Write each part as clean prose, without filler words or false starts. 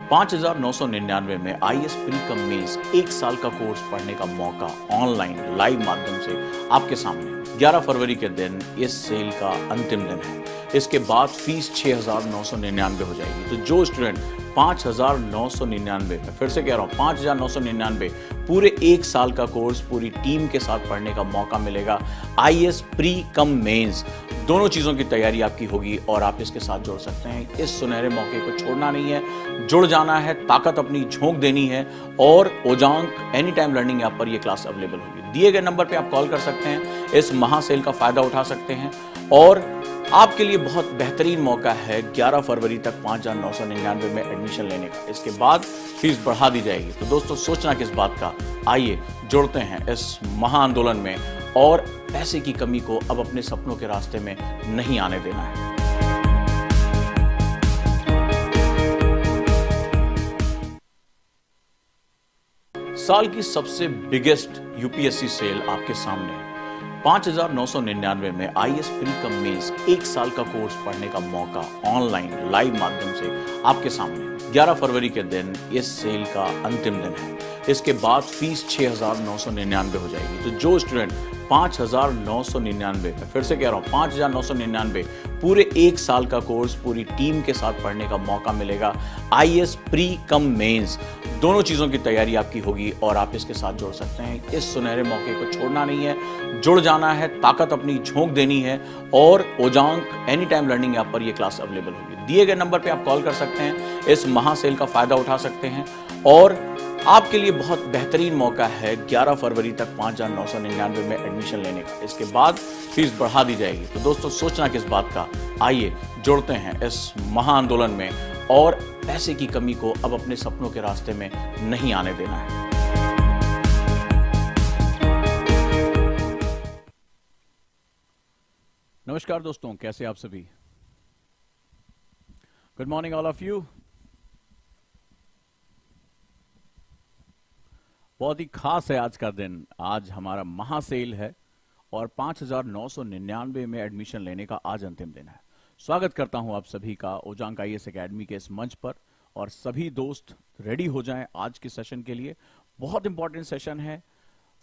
5,999 में IAS pre कम mains 1 साल का कोर्स पढ़ने का मौका ऑनलाइन लाइव माध्यम से आपके सामने। 11 फरवरी के दिन इस सेल का अंतिम दिन है। इसके बाद फीस 6,999 हो जाएगी। तो जो स्टूडेंट 5,999 में, फिर से कह रहा हूं 5,999 पूरे 1 साल का कोर्स पूरी टीम के साथ पढ़ने का मौका मिलेगा। IAS प्री कम मेंस दोनों चीजों की तैयारी आपकी होगी और आप इसके साथ जुड़ सकते हैं। इस सुनहरे मौके को छोड़ना नहीं है, जुड़ जाना है, ताकत अपनी झोंक देनी है और Ojaank any time learning app पर यह क्लास अवेलेबल होगी। दिए गए नंबर पे आप कॉल कर सकते हैं, इस महासेल का फायदा उठा सकते हैं और आपके लिए बहुत बेहतरीन मौका है 11 फरवरी तक 5,999 में एडमिशन लेने का। इसके बाद फीस बढ़ा दी जाएगी। तो दोस्तों सोचना किस बात का, आइए जुड़ते हैं इस महा आंदोलन में और पैसे की कमी को अब अपने सपनों के रास्ते में नहीं आने देना है। साल की सबसे बिगेस्ट यूपीएससी सेल आपके सामने है। 5,999 में IAS प्री कम मेंस 1 साल का कोर्स पढ़ने का मौका ऑनलाइन लाइव माध्यम से आपके सामने। 11 फरवरी के दिन इस सेल का अंतिम दिन है। इसके बाद फीस 6,999 हो जाएगी। तो जो स्टूडेंट 5,999 में, फिर से कह रहा हूं 5,999 पूरे 1 साल का कोर्स पूरी टीम के साथ पढ़ने का मौका मिलेगा। IAS प्री कम मेंस दोनों चीजों की तैयारी आपकी होगी और आप इसके साथ जुड़ सकते हैं। इस सुनहरे मौके को छोड़ना नहीं है, जुड़ जाना है, ताकत अपनी झोंक देनी है और Ojaank any time learning app पर यह क्लास अवेलेबल होगी। दिए गए नंबर पे आप कॉल कर सकते हैं, इस महासेल का फायदा उठा सकते हैं और आपके लिए बहुत बेहतरीन मौका है 11 फरवरी तक 5,999 में एडमिशन लेने का। इसके बाद फीस बढ़ा दी जाएगी। तो दोस्तों सोचना किस बात का, आइए जुड़ते हैं इस महा आंदोलन में और पैसे की कमी को अब अपने सपनों के रास्ते में नहीं आने देना है। नमस्कार दोस्तों, कैसे आप सभी? Good morning all of you. बहुत ही खास है आज का दिन। आज हमारा महासेल है और 5,999 में एडमिशन लेने का आज अंतिम दिन है। स्वागत करता हूं आप सभी का ओजांक IAS एकेडमी के इस मंच पर और सभी दोस्त रेडी हो जाएं आज के सेशन के लिए। बहुत इंपॉर्टेंट सेशन है।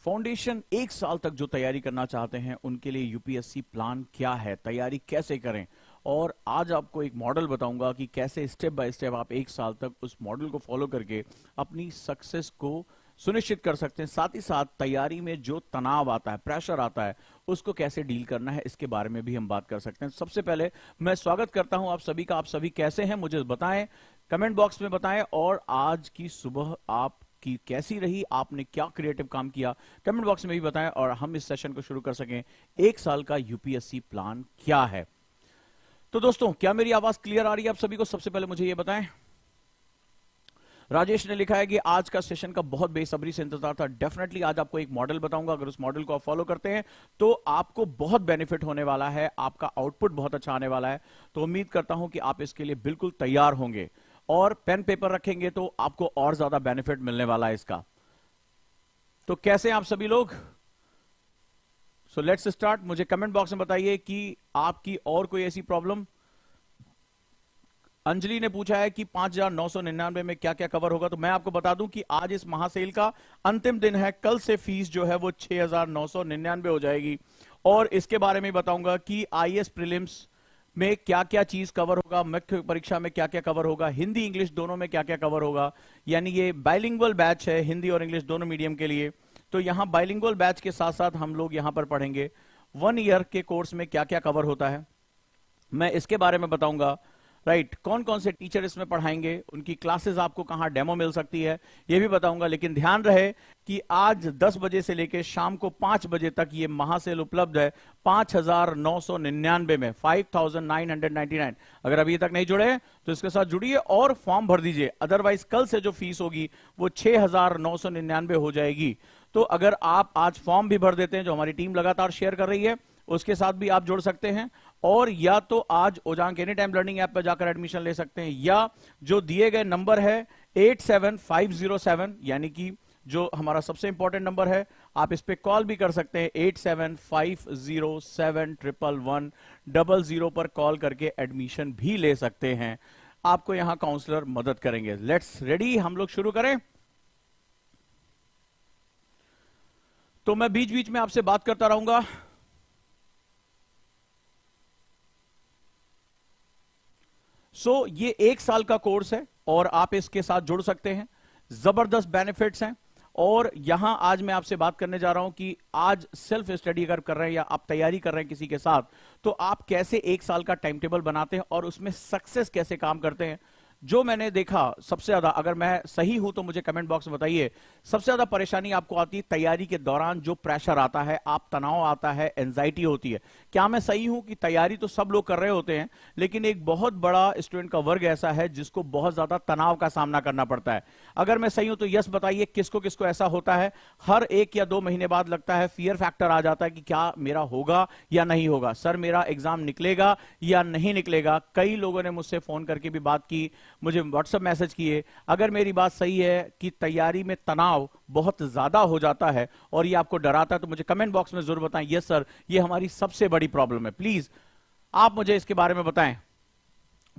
फाउंडेशन 1 साल तक जो तैयारी करना चाहते हैं उनके लिए यूपीएससी प्लान क्या है, तैयारी कैसे करें, और आज आपको एक मॉडल बताऊंगा कि कैसे स्टेप बाय स्टेप आप 1 साल तक उस मॉडल को फॉलो करके अपनी सक्सेस को सुनिश्चित कर सकते हैं। साथ ही साथ तैयारी में जो तनाव आता है, प्रेशर आता है, उसको कैसे डील करना है, इसके बारे में भी हम बात कर सकते हैं। सबसे पहले मैं स्वागत करता हूं आप सभी का। आप सभी कैसे हैं मुझे बताएं, कमेंट बॉक्स में बताएं। और आज की सुबह आपकी कैसी रही, आपने क्या क्रिएटिव काम किया, कमेंट बॉक्स में भी बताएं और हम इस सेशन को शुरू कर सकें। 1 साल का यूपीएससी प्लान क्या है? तो दोस्तों क्या मेरी आवाज क्लियर आ रही है आप सभी को? सबसे पहले मुझे ये बताएं। राजेश ने लिखा है कि आज का सेशन का बहुत बेसब्री से इंतजार था। डेफिनेटली आज आपको एक मॉडल बताऊंगा, अगर उस मॉडल को आप फॉलो करते हैं तो आपको बहुत बेनिफिट होने वाला है, आपका आउटपुट बहुत अच्छा आने वाला है। तो उम्मीद करता हूं कि आप इसके लिए बिल्कुल तैयार होंगे और पेन पेपर रखेंगे तो आपको और ज्यादा बेनिफिट मिलने वाला है इसका। तो कैसे हैं आप सभी लोग? So let's start. मुझे कमेंट बॉक्स में बताइए कि आपकी और कोई ऐसी प्रॉब्लम। अंजलि ने पूछा है कि 5,999 में क्या क्या कवर होगा। तो मैं आपको बता दूं कि आज इस महासेल का अंतिम दिन है। कल से फीस जो है वो 6,999 हो जाएगी और इसके बारे में बताऊंगा कि IAS प्रीलिम्स में क्या क्या चीज कवर होगा, मुख्य परीक्षा में क्या क्या कवर होगा, हिंदी इंग्लिश दोनों में क्या क्या कवर होगा। यानी ये बाइलिंगुअल बैच है, हिंदी और इंग्लिश दोनों मीडियम के लिए। तो यहां बाइलिंगुअल बैच के साथ साथ हम लोग यहां पर पढ़ेंगे 1 ईयर के कोर्स में क्या क्या कवर होता है, मैं इसके बारे में बताऊंगा। राइट, कौन कौन से टीचर इसमें पढ़ाएंगे, उनकी क्लासेस आपको कहां डेमो मिल सकती है, यह भी बताऊंगा। लेकिन ध्यान रहे कि आज 10 बजे से लेकर शाम को 5 बजे तक ये महासेल उपलब्ध है 5,999 में, 5,999। अगर अभी तक नहीं जुड़े तो इसके साथ जुड़िए और फॉर्म भर दीजिए। अदरवाइज कल से जो फीस होगी वो 6,999 हो जाएगी। तो अगर आप आज फॉर्म भी भर देते हैं, जो हमारी टीम लगातार शेयर कर रही है, उसके साथ भी आप जुड़ सकते हैं। और या तो आज Ojaank any time learning app पर जाकर एडमिशन ले सकते हैं, या जो दिए गए नंबर है 87507, यानी कि जो हमारा सबसे इंपॉर्टेंट नंबर है, आप इस पे कॉल भी कर सकते हैं। 875071110 पर कॉल करके एडमिशन भी ले सकते हैं। आपको यहां काउंसलर मदद करेंगे। लेट्स रेडी, हम लोग शुरू करें। तो मैं बीच बीच में आपसे बात करता रहूंगा। ये 1 साल का कोर्स है और आप इसके साथ जुड़ सकते हैं। जबरदस्त बेनिफिट्स हैं। और यहां आज मैं आपसे बात करने जा रहा हूं कि आज सेल्फ स्टडी अगर कर रहे हैं या आप तैयारी कर रहे हैं किसी के साथ, तो आप कैसे 1 साल का टाइम टेबल बनाते हैं और उसमें सक्सेस कैसे काम करते हैं। जो मैंने देखा सबसे ज्यादा, अगर मैं सही हूं तो मुझे कमेंट बॉक्स में बताइए, सबसे ज्यादा परेशानी आपको आती है तैयारी के दौरान। जो प्रेशर आता है, आप तनाव आता है, एंजाइटी होती है। क्या मैं सही हूं कि तैयारी तो सब लोग कर रहे होते हैं, लेकिन एक बहुत बड़ा स्टूडेंट का वर्ग ऐसा है जिसको बहुत ज्यादा तनाव का सामना करना पड़ता है। अगर मैं सही हूं तो यस बताइए, किसको किसको ऐसा होता है। हर 1 या 2 महीने बाद लगता है, फियर फैक्टर आ जाता है कि क्या मेरा होगा या नहीं होगा, सर मेरा एग्जाम निकलेगा या नहीं निकलेगा। कई लोगों ने मुझसे फोन करके भी बात की, मुझे व्हाट्सएप मैसेज किए। अगर मेरी बात सही है कि तैयारी में तनाव बहुत ज्यादा हो जाता है और ये आपको डराता है, तो मुझे कमेंट बॉक्स में जरूर बताएं, यस सर ये हमारी सबसे बड़ी प्रॉब्लम है। प्लीज आप मुझे इसके बारे में बताएं।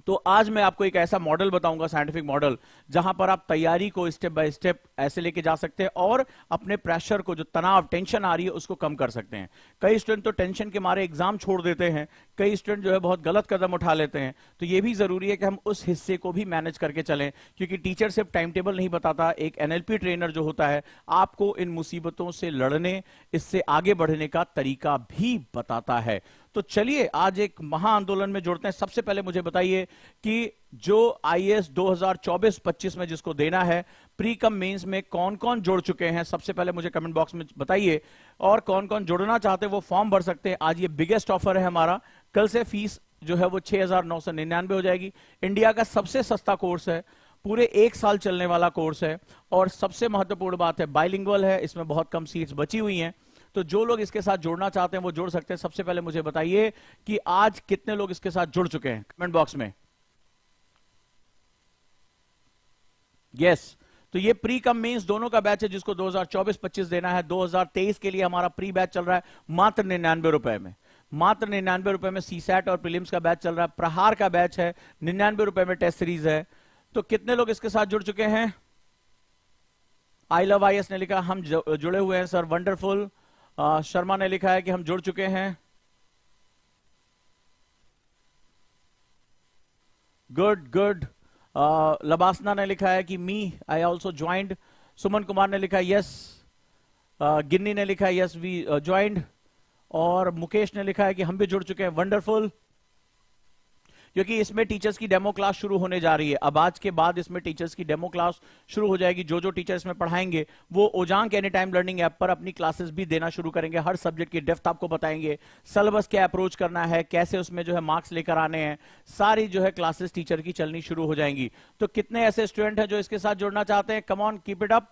तो आज मैं आपको एक ऐसा मॉडल बताऊंगा, साइंटिफिक मॉडल, जहां पर आप तैयारी को स्टेप बाय स्टेप ऐसे लेके जा सकते हैं और अपने प्रेशर को, जो तनाव, टेंशन आ रही है, उसको कम कर सकते हैं। कई स्टूडेंट तो टेंशन के मारे एग्जाम छोड़ देते हैं, कई स्टूडेंट जो है बहुत गलत कदम उठा लेते हैं। तो ये भी जरूरी है कि हम उस हिस्से को भी मैनेज करके चलें, क्योंकि टीचर सिर्फ टाइम टेबल नहीं बताता, एक एनएलपी ट्रेनर जो होता है आपको इन मुसीबतों से लड़ने, इससे आगे बढ़ने का तरीका भी बताता है। तो चलिए आज एक महा आंदोलन में जुड़ते हैं। सबसे पहले मुझे बताइए कि जो आईएएस 2024-25 में जिसको देना है, प्री कम मेंस में कौन कौन जुड़ चुके हैं, सबसे पहले मुझे कमेंट बॉक्स में बताइए। और कौन कौन जुड़ना चाहते हैं वो फॉर्म भर सकते हैं। आज ये बिगेस्ट ऑफर है हमारा। कल से फीस जो है वो 6,999 हो जाएगी। इंडिया का सबसे सस्ता कोर्स है, पूरे 1 साल चलने वाला कोर्स है। और सबसे महत्वपूर्ण बात है, बाइलिंगुअल है, इसमें बहुत कम सीट्स बची हुई हैं। तो जो लोग इसके साथ जुड़ना चाहते हैं वो जुड़ सकते हैं। सबसे पहले मुझे बताइए कि आज कितने लोग इसके साथ जुड़ चुके हैं, कमेंट बॉक्स में। यस, तो ये प्री कम मेंस दोनों का बैच है जिसको 2024-25 देना है। 2023 के लिए हमारा प्री बैच चल रहा है मात्र 99 रुपए में। मात्र 99 रुपए में सीसैट और प्रीलिम्स का बैच चल रहा है। प्रहार का बैच है, 99 रुपए में टेस्ट सीरीज है। तो कितने लोग इसके साथ जुड़ चुके हैं? आई लव आईएएस ने लिखा हम जुड़े हुए हैं सर, वंडरफुल। शर्मा ने लिखा है कि हम जुड़ चुके हैं, गुड गुड। लबासना ने लिखा है कि मी I also joined. Suman Kumar ने लिखा है यस। गिन्नी ने लिखा है यस वी ज्वाइंड। और मुकेश ने लिखा है कि हम भी जुड़ चुके हैं, वंडरफुल। क्योंकि इसमें टीचर्स की डेमो क्लास शुरू होने जा रही है। अब आज के बाद इसमें टीचर्स की डेमो क्लास शुरू हो जाएगी। जो जो टीचर इसमें पढ़ाएंगे वो Ojaank any time learning app पर अपनी क्लासेस भी देना शुरू करेंगे। हर सब्जेक्ट की डेप्थ आपको बताएंगे, सिलेबस क्या अप्रोच करना है, कैसे उसमें जो है मार्क्स लेकर आने हैं, सारी जो है क्लासेस टीचर की चलनी शुरू हो जाएंगी। तो कितने ऐसे स्टूडेंट हैं जो इसके साथ जुड़ना चाहते हैं? Come on, keep it up.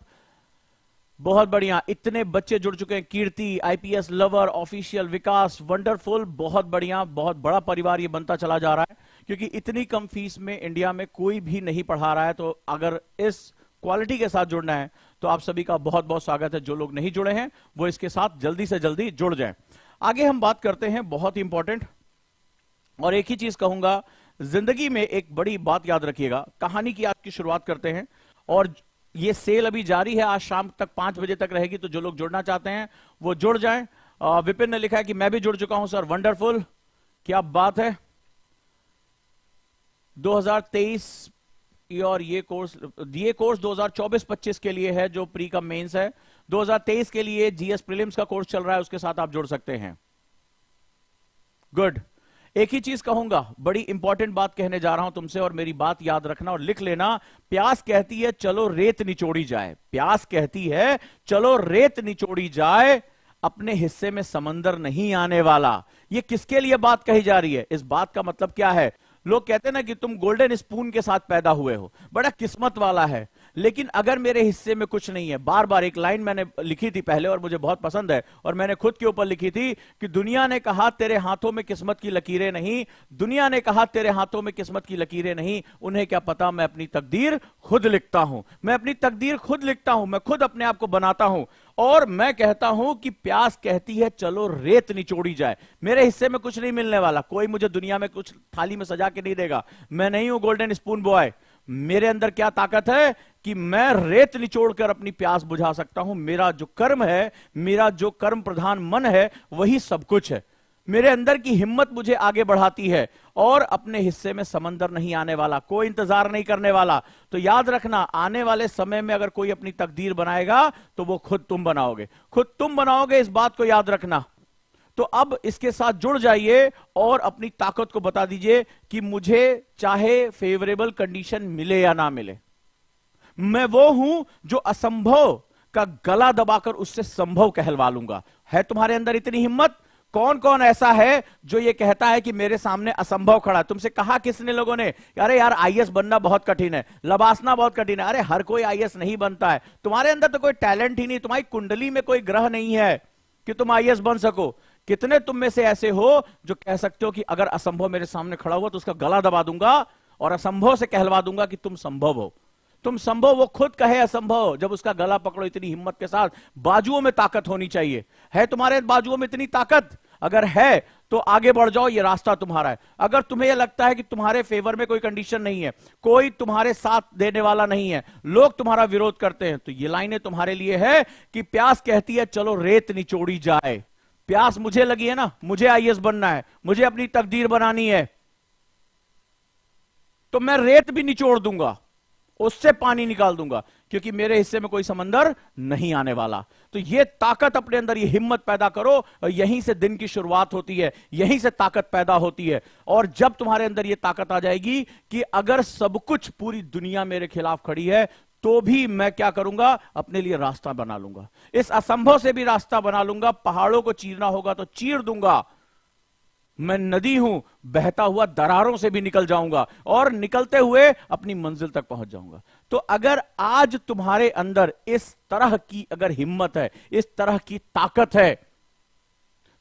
बहुत बढ़िया, इतने बच्चे जुड़ चुके हैं। कीर्ति, आईपीएस लवर ऑफिशियल, विकास, वंडरफुल। बहुत बढ़िया, बहुत बड़ा परिवार ये बनता चला जा रहा है, क्योंकि इतनी कम फीस में इंडिया में कोई भी नहीं पढ़ा रहा है। तो अगर इस क्वालिटी के साथ जुड़ना है तो आप सभी का बहुत बहुत स्वागत है। जो लोग नहीं जुड़े हैं वो इसके साथ जल्दी से जल्दी जुड़ जाएं। आगे हम बात करते हैं, बहुत इंपॉर्टेंट। और एक ही चीज कहूंगा, जिंदगी में एक बड़ी बात याद रखिएगा। कहानी की आज की शुरुआत करते हैं और ये सेल अभी जारी है, आज शाम तक 5 बजे तक रहेगी। तो जो लोग जुड़ना चाहते हैं वो जुड़ जाएं। विपिन ने लिखा है कि मैं भी जुड़ चुका हूं सर, वंडरफुल, क्या बात है। 2023 और ये कोर्स 2024-25 के लिए है, जो प्री कम मेंस है। 2023 के लिए जीएस प्रीलिम्स का कोर्स चल रहा है, उसके साथ आप जुड़ सकते हैं। गुड। एक ही चीज कहूंगा, बड़ी इंपॉर्टेंट बात कहने जा रहा हूं तुमसे, और मेरी बात याद रखना और लिख लेना। प्यास कहती है चलो रेत निचोड़ी जाए, प्यास कहती है चलो रेत निचोड़ी जाए, अपने हिस्से में समंदर नहीं आने वाला। ये किसके लिए बात कही जा रही है? इस बात का मतलब क्या है? लोग कहते हैं ना कि तुम गोल्डन स्पून के साथ पैदा हुए हो, बड़ा किस्मत वाला है। लेकिन अगर मेरे हिस्से में कुछ नहीं है, बार बार एक लाइन मैंने लिखी थी पहले और मुझे बहुत पसंद है, और मैंने खुद के ऊपर लिखी थी कि दुनिया ने कहा तेरे हाथों में किस्मत की लकीरें नहीं, दुनिया ने कहा तेरे हाथों में किस्मत की लकीरें नहीं, उन्हें क्या पता मैं अपनी तकदीर खुद लिखता हूं, मैं अपनी तकदीर खुद लिखता हूं, मैं खुद अपने आप को बनाता हूं। और मैं कहता हूं कि प्यास कहती है चलो रेत निचोड़ी जाए, मेरे हिस्से में कुछ नहीं मिलने वाला, कोई मुझे दुनिया में कुछ थाली में सजा के नहीं देगा, मैं नहीं हूं गोल्डन स्पून बॉय। मेरे अंदर क्या ताकत है कि मैं रेत निचोड़कर अपनी प्यास बुझा सकता हूं। मेरा जो कर्म है, मेरा जो कर्म प्रधान मन है, वही सब कुछ है। मेरे अंदर की हिम्मत मुझे आगे बढ़ाती है, और अपने हिस्से में समंदर नहीं आने वाला, कोई इंतजार नहीं करने वाला। तो याद रखना, आने वाले समय में अगर कोई अपनी तकदीर बनाएगा तो वो खुद तुम बनाओगे, खुद तुम बनाओगे, इस बात को याद रखना। तो अब इसके साथ जुड़ जाइए और अपनी ताकत को बता दीजिए कि मुझे चाहे फेवरेबल कंडीशन मिले या ना मिले, मैं वो हूं जो असंभव का गला दबाकर उससे संभव कहलवा लूंगा। है तुम्हारे अंदर इतनी हिम्मत? कौन कौन ऐसा है जो ये कहता है कि मेरे सामने असंभव खड़ा है? तुमसे कहा किसने लोगों ने, अरे यार आईएएस बनना बहुत कठिन है, लबासना बहुत कठिन है। अरे हर कोई आईएएस नहीं बनता है, तुम्हारे अंदर तो कोई टैलेंट ही नहीं, तुम्हारी कुंडली में कोई ग्रह नहीं है कि तुम आईएएस बन सको। कितने तुम में से ऐसे हो जो कह सकते हो कि अगर असंभव मेरे सामने खड़ा हुआ तो उसका गला दबा दूंगा और असंभव से कहलवा दूंगा कि तुम संभव हो, तुम संभव। वो खुद कहे असंभव, जब उसका गला पकड़ो इतनी हिम्मत के साथ। बाजुओं में ताकत होनी चाहिए। है तुम्हारे बाजुओं में इतनी ताकत? अगर है तो आगे बढ़ जाओ, ये रास्ता तुम्हारा है। अगर तुम्हें यह लगता है कि तुम्हारे फेवर में कोई कंडीशन नहीं है, कोई तुम्हारे साथ देने वाला नहीं है, लोग तुम्हारा विरोध करते हैं, तो ये लाइनें तुम्हारे लिए है कि प्यास कहती है चलो रेत निचोड़ी जाए। प्यास मुझे लगी है ना, मुझे आईएएस बनना है, मुझे अपनी तकदीर बनानी है, तो मैं रेत भी निचोड़ दूंगा, उससे पानी निकाल दूंगा, क्योंकि मेरे हिस्से में कोई समंदर नहीं आने वाला। तो ये ताकत अपने अंदर, ये हिम्मत पैदा करो, और यहीं से दिन की शुरुआत होती है, यहीं से ताकत पैदा होती है। और जब तुम्हारे अंदर ये ताकत आ जाएगी कि अगर सब कुछ, पूरी दुनिया मेरे खिलाफ खड़ी है, तो भी मैं क्या करूंगा, अपने लिए रास्ता बना लूंगा, इस असंभव से भी रास्ता बना लूंगा। पहाड़ों को चीरना होगा तो चीर दूंगा, मैं नदी हूं, बहता हुआ दरारों से भी निकल जाऊंगा और निकलते हुए अपनी मंजिल तक पहुंच जाऊंगा। तो अगर आज तुम्हारे अंदर इस तरह की अगर हिम्मत है, इस तरह की ताकत है,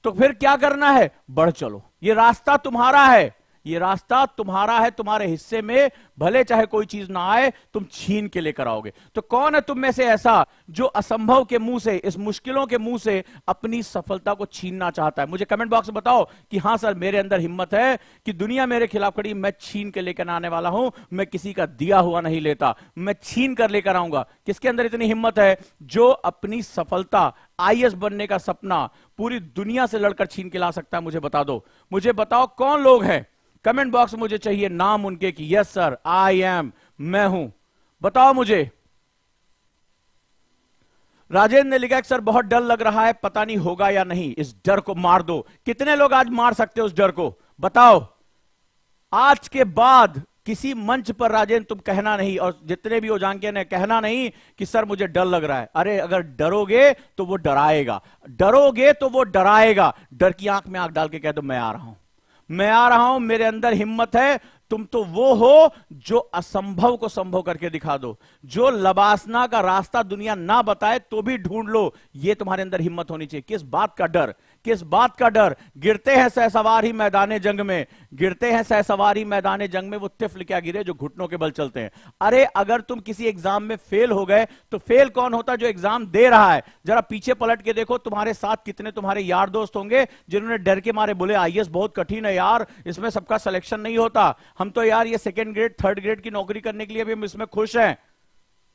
तो फिर क्या करना है? बढ़ चलो, ये रास्ता तुम्हारा है, ये रास्ता तुम्हारा है। तुम्हारे हिस्से में भले चाहे कोई चीज ना आए, तुम छीन के लेकर आओगे। तो कौन है तुम में से ऐसा जो असंभव के मुंह से, इस मुश्किलों के मुंह से अपनी सफलता को छीनना चाहता है? मुझे कमेंट बॉक्स में बताओ कि हां सर, मेरे अंदर हिम्मत है कि दुनिया मेरे खिलाफ खड़ी, मैं छीन के लेकर आने वाला हूं, मैं किसी का दिया हुआ नहीं लेता, मैं छीन कर लेकर आऊंगा। किसके अंदर इतनी हिम्मत है जो अपनी सफलता, आईएएस बनने का सपना पूरी दुनिया से लड़कर छीन के ला सकता है? मुझे बता दो, मुझे बताओ कौन लोग हैं। कमेंट बॉक्स में मुझे चाहिए नाम उनके कि यस सर आई एम, मैं हूं, बताओ मुझे। राजेंद्र ने लिखा कि सर बहुत डर लग रहा है, पता नहीं होगा या नहीं, इस डर को मार दो। कितने लोग आज मार सकते हो उस डर को? बताओ। आज के बाद किसी मंच पर राजेंद्र तुम कहना नहीं, और जितने भी हो जान ने कहना नहीं कि सर मुझे डर लग रहा है। अरे अगर डरोगे तो वो डराएगा, डरोगे तो वो डराएगा। डर की आंख में आंख डाल के कह दो मैं आ रहा हूं, मैं आ रहा हूं, मेरे अंदर हिम्मत है। तुम तो वो हो जो असंभव को संभव करके दिखा दो, जो लबासना का रास्ता दुनिया ना बताए तो भी ढूंढ लो। ये तुम्हारे अंदर हिम्मत होनी चाहिए। किस बात का डर? किस बात का डर? गिरते हैं सहसवार ही मैदाने जंग में, गिरते हैं सहसवार ही मैदाने जंग में, वो तिफल क्या गिरे जो घुटनों के बल चलते हैं। अरे अगर तुम किसी एग्जाम में फेल हो गए तो फेल कौन होता? जो एग्जाम दे रहा है। जरा पीछे पलट के देखो, तुम्हारे साथ कितने तुम्हारे यार दोस्त होंगे जिन्होंने डर के मारे बोले आईएएस बहुत कठिन है यार, इसमें सबका सिलेक्शन नहीं होता, हम तो यार ये सेकंड ग्रेड थर्ड ग्रेड की नौकरी करने के लिए भी हम इसमें खुश हैं।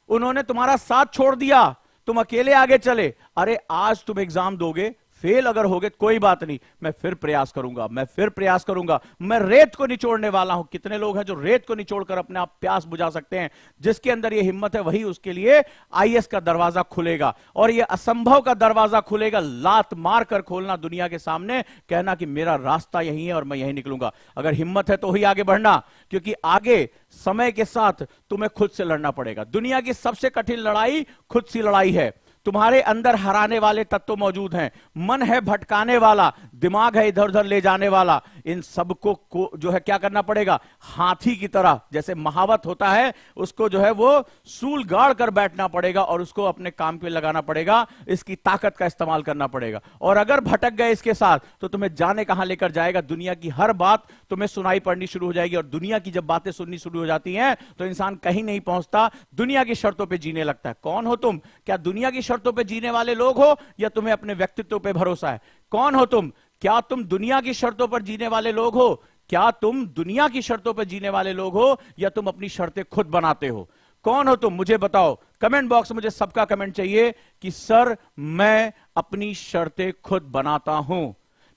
उन्होंने तुम्हारा साथ छोड़ दिया, तुम अकेले आगे चले। अरे आज तुम एग्जाम दोगे, फेल अगर होगे कोई बात नहीं, मैं फिर प्रयास करूंगा, मैं फिर प्रयास करूंगा। मैं रेत को निचोड़ने वाला हूं। कितने लोग हैं जो रेत को निचोड़कर अपने आप प्यास बुझा सकते हैं? जिसके अंदर ये हिम्मत है वही उसके लिए आईएएस का दरवाजा खुलेगा, और ये असंभव का दरवाजा खुलेगा। लात मार कर खोलना दुनिया के सामने, कहना कि मेरा रास्ता यही है और मैं यही निकलूंगा। अगर हिम्मत है तो ही आगे बढ़ना, क्योंकि आगे समय के साथ तुम्हें खुद से लड़ना पड़ेगा। दुनिया की सबसे कठिन लड़ाई खुद सी लड़ाई है। तुम्हारे अंदर हराने वाले तत्व मौजूद हैं। मन है भटकाने वाला, दिमाग है इधर उधर ले जाने वाला। इन सबको को जो है क्या करना पड़ेगा, हाथी की तरह, जैसे महावत होता है, उसको जो है वो सूल गाड़ कर बैठना पड़ेगा और उसको अपने काम पे लगाना पड़ेगा, इसकी ताकत का इस्तेमाल करना पड़ेगा। और अगर भटक गए इसके साथ तो तुम्हें जाने कहां लेकर जाएगा, दुनिया की हर बात तुम्हें सुनाई पड़नी शुरू हो जाएगी। और दुनिया की जब बातें सुननी शुरू हो जाती हैं तो इंसान कहीं नहीं पहुंचता, दुनिया की शर्तों पे जीने लगता है। कौन हो तुम? क्या दुनिया की शर्तों पे जीने वाले लोग हो या तुम्हें अपने व्यक्तित्व पे भरोसा है? कौन हो तुम? क्या तुम दुनिया की शर्तों पर जीने वाले लोग हो? क्या तुम दुनिया की शर्तों पर जीने वाले लोग हो या तुम अपनी शर्तें खुद बनाते हो? कौन हो तुम? मुझे बताओ। कमेंट बॉक्स में मुझे सबका कमेंट चाहिए कि सर मैं अपनी शर्तें खुद बनाता हूं,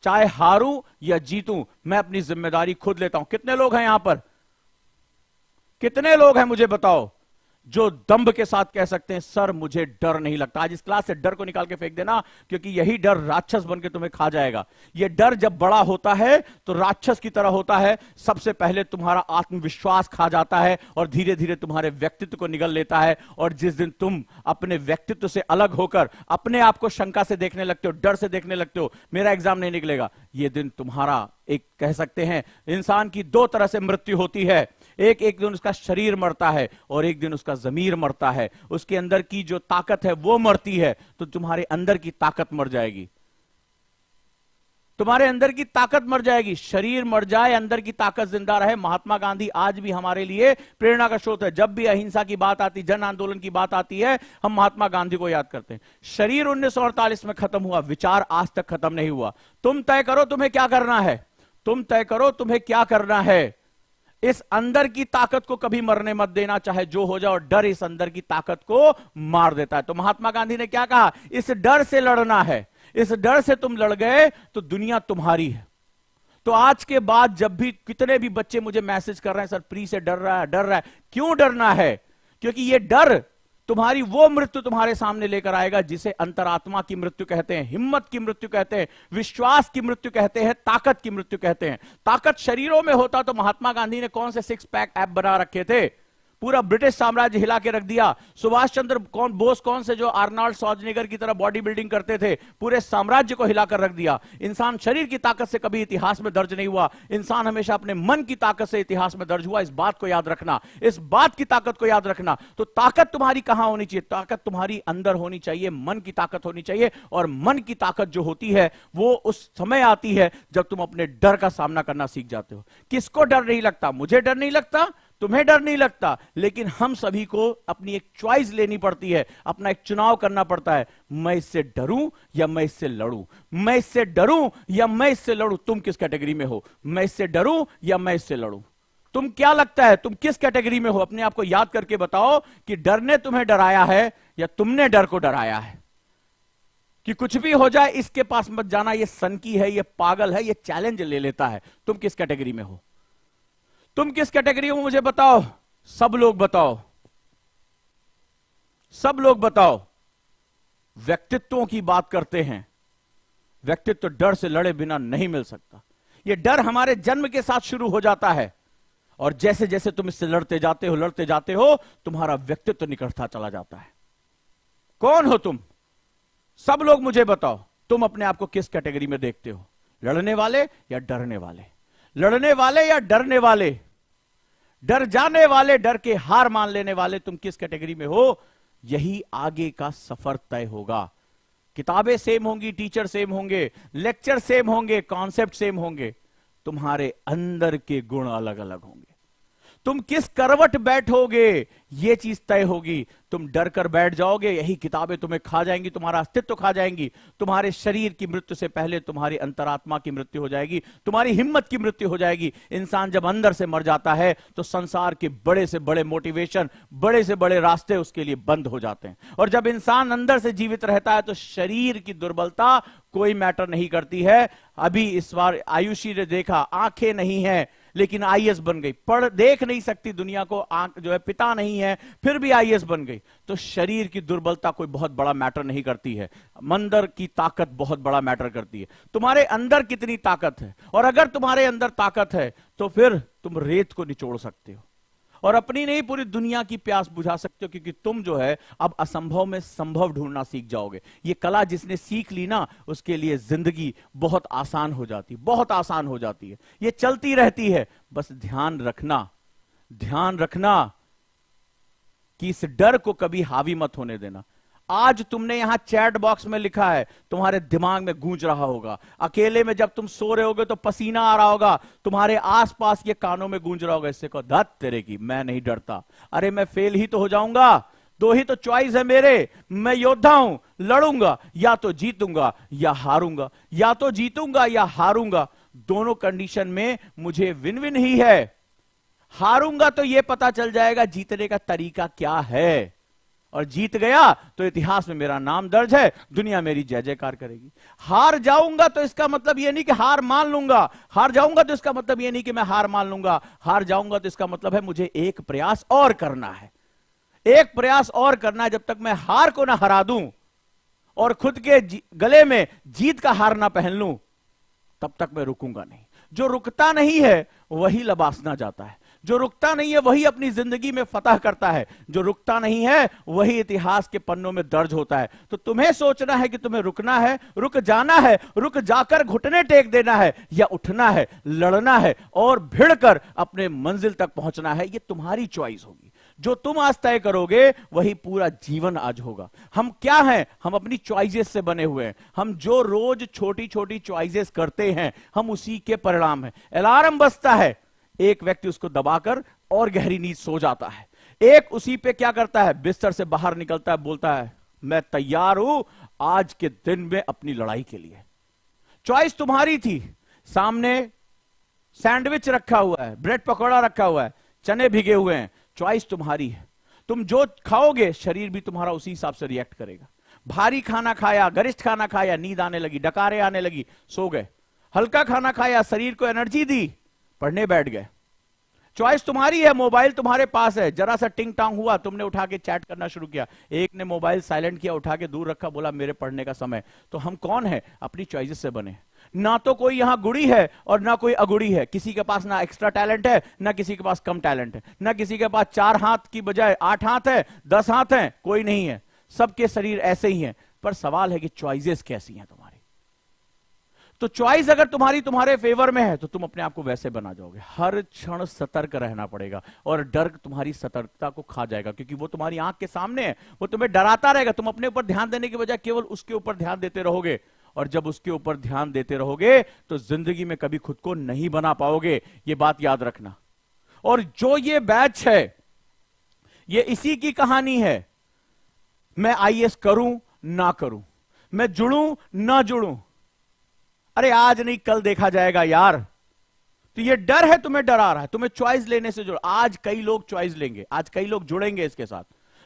चाहे हारूं या जीतूं, मैं अपनी जिम्मेदारी खुद लेता हूं। कितने लोग हैं यहां पर? कितने लोग हैं मुझे बताओ जो दंभ के साथ कह सकते हैं सर मुझे डर नहीं लगता? आज इस क्लास से डर को निकाल के फेंक देना, क्योंकि यही डर राक्षस बन के तुम्हें खा जाएगा। यह डर जब बड़ा होता है तो राक्षस की तरह होता है। सबसे पहले तुम्हारा आत्मविश्वास खा जाता है और धीरे धीरे तुम्हारे व्यक्तित्व को निगल लेता है। और जिस दिन तुम अपने व्यक्तित्व से अलग होकर अपने आप को शंका से देखने लगते हो, डर से देखने लगते हो, मेरा एग्जाम नहीं निकलेगा, यह दिन तुम्हारा एक कह सकते हैं इंसान की दो तरह से मृत्यु होती है। एक दिन उसका शरीर मरता है और एक दिन उसका जमीर मरता है। उसके अंदर की जो ताकत है वो मरती है, तो तुम्हारे अंदर की ताकत मर जाएगी। तुम्हारे अंदर की ताकत मर जाएगी। शरीर मर जाए, अंदर की ताकत जिंदा रहे। महात्मा गांधी आज भी हमारे लिए प्रेरणा का स्रोत है। जब भी अहिंसा की बात आती, जन आंदोलन की बात आती है, हम महात्मा गांधी को याद करते हैं। शरीर 1948 में खत्म हुआ, विचार आज तक खत्म नहीं हुआ। तुम तय करो तुम्हें क्या करना है, तुम तय करो तुम्हें क्या करना है। इस अंदर की ताकत को कभी मरने मत देना, चाहे जो हो जाए। और डर इस अंदर की ताकत को मार देता है। तो महात्मा गांधी ने क्या कहा, इस डर से लड़ना है। इस डर से तुम लड़ गए तो दुनिया तुम्हारी है। तो आज के बाद जब भी कितने भी बच्चे मुझे मैसेज कर रहे हैं सर प्री से डर रहा है, डर रहा है, क्यों डरना है? क्योंकि यह डर तुम्हारी वो मृत्यु तुम्हारे सामने लेकर आएगा जिसे अंतरात्मा की मृत्यु कहते हैं, हिम्मत की मृत्यु कहते हैं, विश्वास की मृत्यु कहते हैं, ताकत की मृत्यु कहते हैं। ताकत शरीरों में होता तो महात्मा गांधी ने कौन से 6 पैक ऐप बना रखे थे? पूरा ब्रिटिश साम्राज्य हिला के रख दिया। सुभाष चंद्र बोस कौन से जो आर्नल्ड श्वार्ज़नेगर की तरह बॉडी बिल्डिंग करते थे, पूरे साम्राज्य को हिलाकर रख दिया। इंसान शरीर की ताकत से कभी इतिहास में दर्ज नहीं हुआ, इंसान हमेशा अपने मन की ताकत से इतिहास में दर्ज हुआ। इस बात को याद रखना, इस बात की ताकत को याद रखना। तो ताकत तुम्हारी कहां होनी चाहिए? ताकत तुम्हारी अंदर होनी चाहिए, मन की ताकत होनी चाहिए। और मन की ताकत जो होती है वो उस समय आती है जब तुम अपने डर का सामना करना सीख जाते हो। किसको डर नहीं लगता? मुझे डर नहीं लगता, तुम्हें डर नहीं लगता, लेकिन हम सभी को अपनी एक चॉइस लेनी पड़ती है, अपना एक चुनाव करना पड़ता है। मैं इससे डरूं या मैं इससे लड़ूं, मैं इससे डरूं या मैं इससे लड़ूं। तुम किस कैटेगरी में हो? मैं इससे डरूं या मैं इससे लड़ूं? तुम क्या लगता है तुम किस कैटेगरी में हो? अपने आप को याद करके बताओ कि डर ने तुम्हें डराया है या तुमने डर को डराया है। कि कुछ भी हो जाए इसके पास मत जाना, ये सनकी है, ये पागल है, ये चैलेंज ले लेता है। तुम किस कैटेगरी में हो? तुम किस कैटेगरी में मुझे बताओ, सब लोग बताओ, सब लोग बताओ। व्यक्तित्वों की बात करते हैं, व्यक्तित्व डर से लड़े बिना नहीं मिल सकता। यह डर हमारे जन्म के साथ शुरू हो जाता है और जैसे जैसे तुम इससे लड़ते जाते हो तुम्हारा व्यक्तित्व निकलता चला जाता है। कौन हो तुम? सब लोग मुझे बताओ, तुम अपने आप को किस कैटेगरी में देखते हो? लड़ने वाले या डरने वाले? लड़ने वाले या डरने वाले? डर जाने वाले, डर के हार मान लेने वाले, तुम किस कैटेगरी में हो? यही आगे का सफर तय होगा। किताबें सेम होंगी, टीचर सेम होंगे, लेक्चर सेम होंगे, कॉन्सेप्ट सेम होंगे, तुम्हारे अंदर के गुण अलग अलग होंगे। तुम किस करवट बैठोगे यह चीज तय होगी। तुम डर कर बैठ जाओगे, यही किताबें तुम्हें खा जाएंगी, तुम्हारा अस्तित्व खा जाएंगी। तुम्हारे शरीर की मृत्यु से पहले तुम्हारी अंतरात्मा की मृत्यु हो जाएगी, तुम्हारी हिम्मत की मृत्यु हो जाएगी। इंसान जब अंदर से मर जाता है तो संसार के बड़े से बड़े मोटिवेशन, बड़े से बड़े रास्ते उसके लिए बंद हो जाते हैं। और जब इंसान अंदर से जीवित रहता है तो शरीर की दुर्बलता कोई मैटर नहीं करती है। अभी इस बार आयुषी ने देखा, आंखें नहीं है लेकिन आईएएस बन गई, पढ़ देख नहीं सकती दुनिया को, आंख जो है पिता नहीं है फिर भी आईएएस बन गई। तो शरीर की दुर्बलता कोई बहुत बड़ा मैटर नहीं करती है, अंदर की ताकत बहुत बड़ा मैटर करती है। तुम्हारे अंदर कितनी ताकत है, और अगर तुम्हारे अंदर ताकत है तो फिर तुम रेत को निचोड़ सकते हो। और अपनी नहीं पूरी दुनिया की प्यास बुझा सकते हो, क्योंकि तुम जो है अब असंभव में संभव ढूंढना सीख जाओगे। ये कला जिसने सीख ली ना, उसके लिए जिंदगी बहुत आसान हो जाती, बहुत आसान हो जाती है। ये चलती रहती है, बस ध्यान रखना कि इस डर को कभी हावी मत होने देना। आज तुमने यहां चैट बॉक्स में लिखा है, तुम्हारे दिमाग में गूंज रहा होगा। अकेले में जब तुम सो रहे होगे तो पसीना आ रहा होगा, तुम्हारे आसपास ये कानों में गूंज रहा होगा, इससे कहो धत तेरे की, मैं नहीं डरता। अरे मैं फेल ही तो हो जाऊंगा, दो ही तो चॉइस है मेरे, मैं योद्धा हूं, लड़ूंगा, या तो जीतूंगा या हारूंगा, या तो जीतूंगा या हारूंगा। दोनों कंडीशन में मुझे विन विन ही है। हारूंगा तो यह पता चल जाएगा जीतने का तरीका क्या है, और जीत गया तो इतिहास में मेरा नाम दर्ज है, दुनिया मेरी जय जयकार करेगी। हार जाऊंगा तो इसका मतलब यह नहीं कि हार मान लूंगा, हार जाऊंगा तो इसका मतलब यह नहीं कि मैं हार मान लूंगा। हार जाऊंगा तो इसका मतलब है मुझे एक प्रयास और करना है, एक प्रयास और करना है। जब तक मैं हार को ना हरा दूं और खुद के गले में जीत का हार ना पहन लूं, तब तक मैं रुकूंगा नहीं। जो रुकता नहीं है वही लबासना जाता है, जो रुकता नहीं है वही अपनी जिंदगी में फतह करता है, जो रुकता नहीं है वही इतिहास के पन्नों में दर्ज होता है। तो तुम्हें सोचना है कि तुम्हें रुकना है, रुक जाना है, रुक जाकर घुटने टेक देना है, या उठना है, लड़ना है और भिड़कर अपने मंजिल तक पहुंचना है। ये तुम्हारी चॉइस होगी। जो तुम आज तय करोगे वही पूरा जीवन आज होगा। हम क्या हैं? हम अपनी चॉइसेस से बने हुए हैं। हम जो रोज छोटी छोटी चॉइसेस करते हैं, हम उसी के परिणाम हैं। अलार्म बजता है, एक व्यक्ति उसको दबाकर और गहरी नींद सो जाता है, एक उसी पे क्या करता है, बिस्तर से बाहर निकलता है, बोलता है मैं तैयार हूं आज के दिन में अपनी लड़ाई के लिए। चॉइस तुम्हारी थी। सामने सैंडविच रखा हुआ है, ब्रेड पकौड़ा रखा हुआ है, चने भिगे हुए हैं, चॉइस तुम्हारी है। तुम जो खाओगे शरीर भी तुम्हारा उसी हिसाब से रिएक्ट करेगा। भारी खाना खाया, गरिष्ठ खाना खाया, नींद आने लगी, डकारे आने लगी, सो गए। हल्का खाना खाया, शरीर को एनर्जी दी, पढ़ने बैठ गए। चॉइस तुम्हारी है। मोबाइल तुम्हारे पास है, जरा सा टिंग टांग हुआ, तुमने उठा के चैट करना शुरू किया। एक ने मोबाइल साइलेंट किया, उठा के दूर रखा, बोला मेरे पढ़ने का समय। तो हम कौन है? अपनी चॉइसेस से बने। ना तो कोई यहां गुड़ी है और ना कोई अगुड़ी है। किसी के पास ना एक्स्ट्रा टैलेंट है, ना किसी के पास कम टैलेंट है, ना किसी के पास 4 हाथ की बजाय 8 हाथ है, 10 हाथ है, कोई नहीं है। सबके शरीर ऐसे ही हैं। पर सवाल है कि चॉइसेस कैसी हैं तुम्हारी। तो चॉइस अगर तुम्हारे फेवर में है तो तुम अपने आप को वैसे बना जाओगे। हर क्षण सतर्क रहना पड़ेगा, और डर तुम्हारी सतर्कता को खा जाएगा, क्योंकि वो तुम्हारी आंख के सामने है, वो तुम्हें डराता रहेगा। तुम अपने ऊपर ध्यान देने के बजाय केवल उसके ऊपर ध्यान देते रहोगे, और जब उसके ऊपर ध्यान देते रहोगे तो जिंदगी में कभी खुद को नहीं बना पाओगे। ये बात याद रखना। और जो ये बैच है, ये इसी की कहानी है। मैं आईएएस करूं ना करूं, मैं जुड़ूं ना जुड़ूं, अरे आज नहीं कल देखा जाएगा यार। तो ये डर है, तुम्हें डरा रहा है, तुम्हें चॉइस लेने से जुड़। आज कई लोग चॉइस लेंगे, आज कई लोग जुड़ेंगे इसके साथ।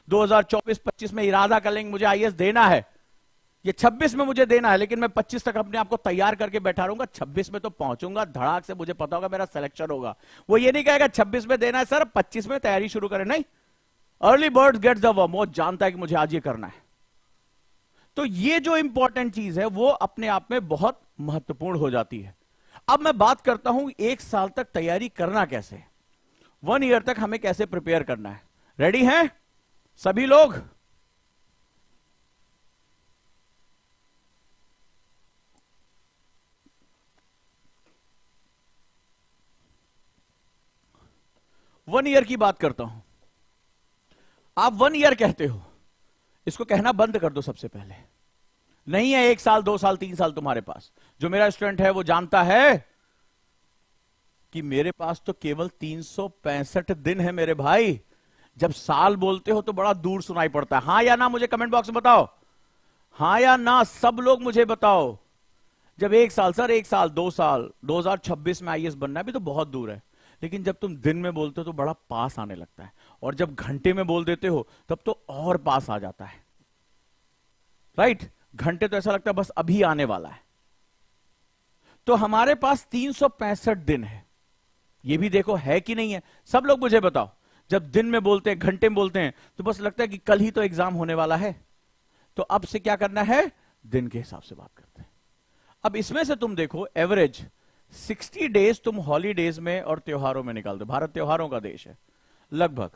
2024-25 में इरादा कर लेंगे मुझे आईएएस देना है, ये 26 में मुझे देना है, लेकिन मैं 25 तक अपने आप को तैयार करके बैठा रहूंगा। 26 में तो पहुंचूंगा धड़ाक से, मुझे पता होगा मेरा सिलेक्शन होगा। वो ये नहीं कहेगा 26 में देना है सर, 25 में तैयारी शुरू करें। नहीं, early bird gets the worm. वो जानता है कि मुझे आज ये करना है। तो ये जो इंपॉर्टेंट चीज है वो अपने आप में बहुत महत्वपूर्ण हो जाती है। अब मैं बात करता हूं 1 साल तक तैयारी करना कैसे, 1 ईयर तक हमें कैसे प्रिपेयर करना है। रेडी हैं सभी लोग? वन ईयर की बात करता हूं। आप 1 ईयर कहते हो, इसको कहना बंद कर दो सबसे पहले। नहीं है 1 साल 2 साल 3 साल तुम्हारे पास। जो मेरा स्टूडेंट है वो जानता है कि मेरे पास तो केवल 365 दिन है मेरे भाई। जब साल बोलते हो तो बड़ा दूर सुनाई पड़ता है। हां या ना मुझे कमेंट बॉक्स में बताओ, हां या ना सब लोग मुझे बताओ। जब 1 साल सर, 1 साल 2 साल, 2026 में आईएएस बनना भी तो बहुत दूर है। लेकिन जब तुम दिन में बोलते हो तो बड़ा पास आने लगता है, और जब घंटे में बोल देते हो तब तो और पास आ जाता है। राइट? घंटे तो ऐसा लगता है बस अभी आने वाला है। तो हमारे पास 365 दिन है। ये भी देखो है कि नहीं है। सब लोग मुझे बताओ, जब दिन में बोलते हैं, घंटे में बोलते हैं, तो बस लगता है कि कल ही तो एग्जाम होने वाला है। तो अब से क्या करना है, दिन के हिसाब से बात करते हैं। अब इसमें से तुम देखो एवरेज 60 डेज तुम हॉलीडेज में और त्योहारों में निकाल दो। भारत त्योहारों का देश है। लगभग।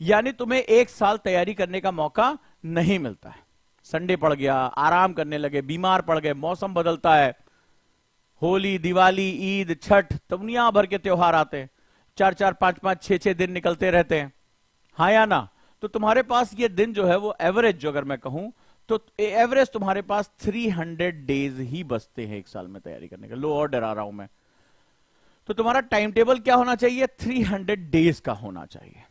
यानी तुम्हें एक साल तैयारी करने का मौका नहीं मिलता है। संडे पड़ गया, आराम करने लगे, बीमार पड़ गए, मौसम बदलता है, होली, दिवाली, ईद, छठ, दुनिया भर के त्योहार आते हैं, 4-4, 5-5, 6-6 दिन निकलते रहते हैं, हाँ या ना? तो तुम्हारे पास ये दिन जो है वो एवरेज, जो अगर मैं कहूं तो एवरेज तुम्हारे पास 300 डेज ही बचते हैं एक साल में तैयारी करने के। लो, और डरा रहा हूं मैं। तो तुम्हारा टाइम टेबल क्या होना चाहिए? 300 डेज का होना चाहिए।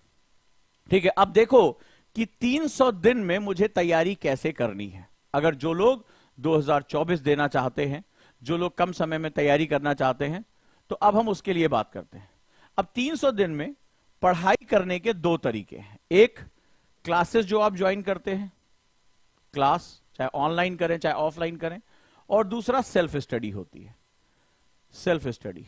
ठीक है, अब देखो कि 300 दिन में मुझे तैयारी कैसे करनी है। अगर जो लोग 2024 देना चाहते हैं, जो लोग कम समय में तैयारी करना चाहते हैं, तो अब हम उसके लिए बात करते हैं। अब 300 दिन में पढ़ाई करने के दो तरीके हैं। एक, क्लासेस जो आप ज्वाइन करते हैं, क्लास चाहे ऑनलाइन करें चाहे ऑफलाइन करें, और दूसरा सेल्फ स्टडी होती है। सेल्फ स्टडी,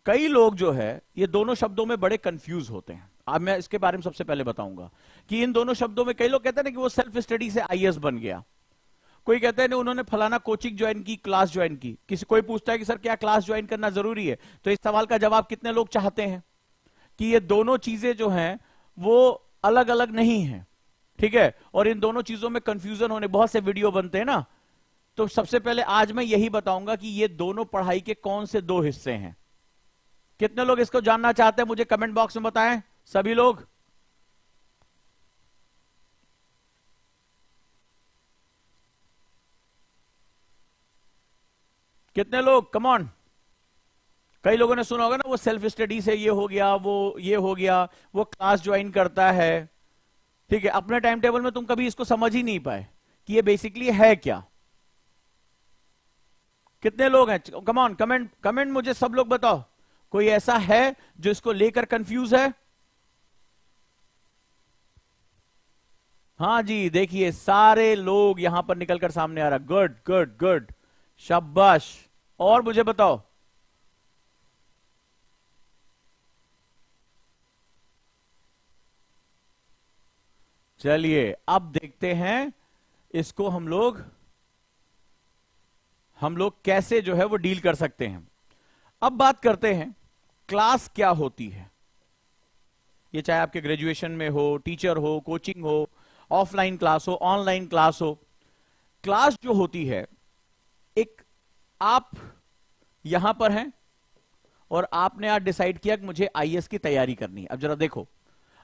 कई लोग जो है ये दोनों शब्दों में बड़े कंफ्यूज होते हैं। अब मैं इसके बारे में सबसे पहले बताऊंगा कि इन दोनों शब्दों में कई लोग कहते हैं ना कि वो सेल्फ स्टडी से आईएएस बन गया, कोई कहते हैं उन्होंने फलाना कोचिंग ज्वाइन की, क्लास ज्वाइन की। किसी कोई पूछता है कि सर क्या क्लास ज्वाइन करना जरूरी है? तो इस सवाल का जवाब कितने लोग चाहते हैं कि ये दोनों चीजें जो हैं वो अलग अलग नहीं है, ठीक है? और इन दोनों चीजों में कंफ्यूजन होने बहुत से वीडियो बनते हैं ना। तो सबसे पहले आज मैं यही बताऊंगा कि ये दोनों पढ़ाई के कौन से दो हिस्से हैं। कितने लोग इसको जानना चाहते हैं मुझे कमेंट बॉक्स में बताएं, सभी लोग। कितने लोग? Come on. कई लोगों ने सुना होगा ना वो सेल्फ स्टडी से ये हो गया, वो ये हो गया, वो क्लास ज्वाइन करता है, ठीक है? अपने टाइम टेबल में तुम कभी इसको समझ ही नहीं पाए कि ये बेसिकली है क्या। कितने लोग हैं? कम ऑन, कमेंट कमेंट मुझे सब लोग बताओ, कोई ऐसा है जो इसको लेकर कंफ्यूज है? हाँ जी, देखिए सारे लोग यहां पर निकलकर सामने आ रहा। गुड गुड गुड, शाबाश। और मुझे बताओ। चलिए अब देखते हैं इसको हम लोग कैसे जो है वो डील कर सकते हैं। अब बात करते हैं क्लास क्या होती है। ये चाहे आपके ग्रेजुएशन में हो, टीचर हो, कोचिंग हो, ऑफलाइन क्लास हो, ऑनलाइन क्लास हो। क्लास जो होती है, एक आप यहां पर हैं और आपने आज डिसाइड किया कि मुझे आईएएस की तैयारी करनी है। अब जरा देखो,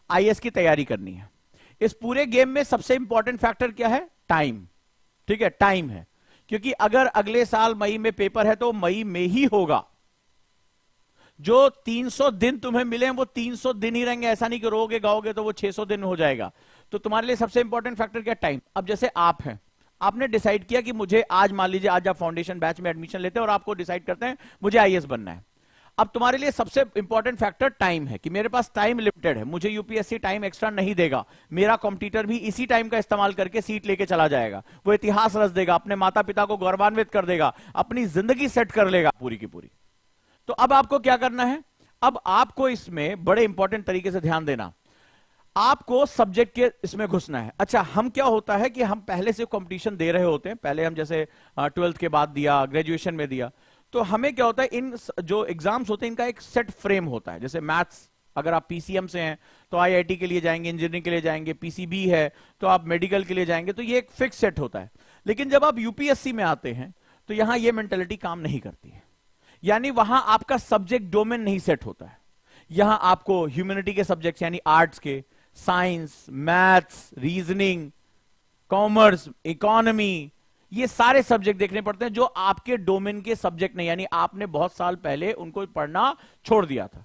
आईएएस की तैयारी करनी है। इस पूरे गेम में सबसे इंपॉर्टेंट फैक्टर क्या है? टाइम, ठीक है? टाइम है, क्योंकि अगर अगले साल मई में पेपर है तो मई में ही होगा। जो 300 दिन तुम्हें मिले हैं वो 300 दिन ही रहेंगे। ऐसा नहीं कि रोगे गाओगे तो वो 600 दिन हो जाएगा। तो तुम्हारे लिए सबसे इंपॉर्टेंट फैक्टर क्या? टाइम। अब जैसे आप हैं, आपने डिसाइड किया कि मुझे आज, मान लीजिए आज आप फाउंडेशन बैच में एडमिशन लेते हैं और आपको डिसाइड करते हैं मुझे आईएएस बनना है। अब तुम्हारे लिए सबसे इंपॉर्टेंट फैक्टर टाइम है कि मेरे पास टाइम लिमिटेड है, मुझे यूपीएससी टाइम एक्स्ट्रा नहीं देगा। मेरा कॉम्पिटिटर भी इसी टाइम का इस्तेमाल करके सीट लेके चला जाएगा, वो इतिहास रच देगा, अपने माता पिता को गौरवान्वित कर देगा, अपनी जिंदगी सेट कर लेगा पूरी की पूरी। तो अब आपको क्या करना है? अब आपको इसमें बड़े इंपॉर्टेंट तरीके से ध्यान देना, आपको सब्जेक्ट के इसमें घुसना है। अच्छा, हम क्या होता है कि हम पहले से कंपटीशन दे रहे होते हैं, पहले हम जैसे 12th के बाद दिया, ग्रेजुएशन में दिया, तो हमें क्या होता है, इन जो एग्जाम्स होते हैं इनका एक सेट फ्रेम होता है। जैसे मैथ्स, अगर आप पीसीएम से हैं तो आईआईटी के लिए जाएंगे, इंजीनियरिंग के लिए जाएंगे, पीसीबी है तो आप मेडिकल के लिए जाएंगे, तो ये एक फिक्स सेट होता है। लेकिन जब आप यूपीएससी में आते हैं तो यहां ये मेंटेलिटी काम नहीं करती है, यानी वहां आपका सब्जेक्ट डोमेन नहीं सेट होता है। यहां आपको ह्यूमैनिटी के सब्जेक्ट्स यानी आर्ट्स के, science, maths, reasoning, commerce, economy, ये सारे सब्जेक्ट देखने पड़ते हैं जो आपके डोमेन के सब्जेक्ट नहीं, यानी आपने बहुत साल पहले उनको पढ़ना छोड़ दिया था।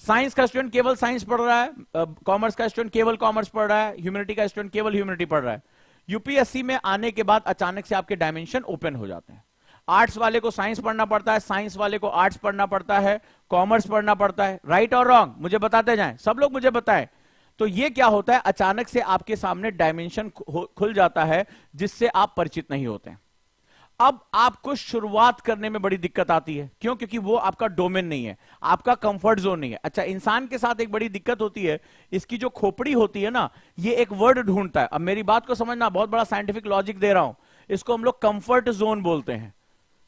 साइंस का स्टूडेंट केवल साइंस पढ़ रहा है, कॉमर्स का स्टूडेंट केवल कॉमर्स पढ़ रहा है, ह्यूमैनिटी का स्टूडेंट केवल ह्यूमैनिटी पढ़ रहा है। यूपीएससी में आने के बाद अचानक से आपके डायमेंशन ओपन हो जाते हैं। आर्ट्स वाले को साइंस पढ़ना पड़ता है, साइंस वाले को आर्ट्स पढ़ना पड़ता है, कॉमर्स पढ़ना पड़ता है। राइट और रॉन्ग मुझे बताते जाएं, सब लोग मुझे बताएं। तो ये क्या होता है, अचानक से आपके सामने डायमेंशन खुल जाता है जिससे आप परिचित नहीं होते हैं। अब आपको शुरुआत करने में बड़ी दिक्कत आती है, क्यों? क्योंकि वो आपका डोमेन नहीं है, आपका कंफर्ट जोन नहीं है। अच्छा, इंसान के साथ एक बड़ी दिक्कत होती है, इसकी जो खोपड़ी होती है ना, ये एक वर्ड ढूंढता है। अब मेरी बात को समझना, बहुत बड़ा साइंटिफिक लॉजिक दे रहा हूं, इसको हम लोग कंफर्ट जोन बोलते हैं।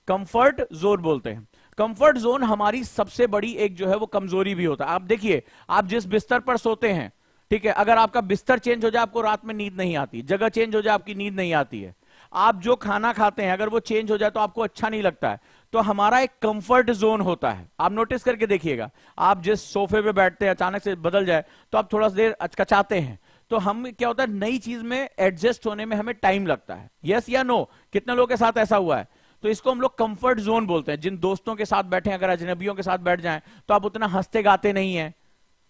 कंफर्ट जोन बोलते हैं। कंफर्ट जोन हमारी सबसे बड़ी एक जो है वो कमजोरी भी होता है। आप देखिए, आप जिस बिस्तर पर सोते हैं, ठीक है, अगर आपका बिस्तर चेंज हो जाए आपको रात में नींद नहीं आती, जगह चेंज हो जाए आपकी नींद नहीं आती है। आप जो खाना खाते हैं अगर वो चेंज हो जाए तो आपको अच्छा नहीं लगता है। तो हमारा एक कंफर्ट जोन होता है, आप नोटिस करके देखिएगा, आप जिस सोफे पे बैठते हैं अचानक से बदल जाए तो आप थोड़ा सा देर अचकचाते हैं। तो हम क्या होता है, नई चीज में एडजस्ट होने में हमें टाइम लगता है। यस या नो? कितने लोगों के साथ ऐसा हुआ है? तो इसको हम लोग कंफर्ट जोन बोलते हैं। जिन दोस्तों के साथ बैठे, अगर अजनबियों के साथ बैठ जाएं तो आप उतना हंसते गाते नहीं है,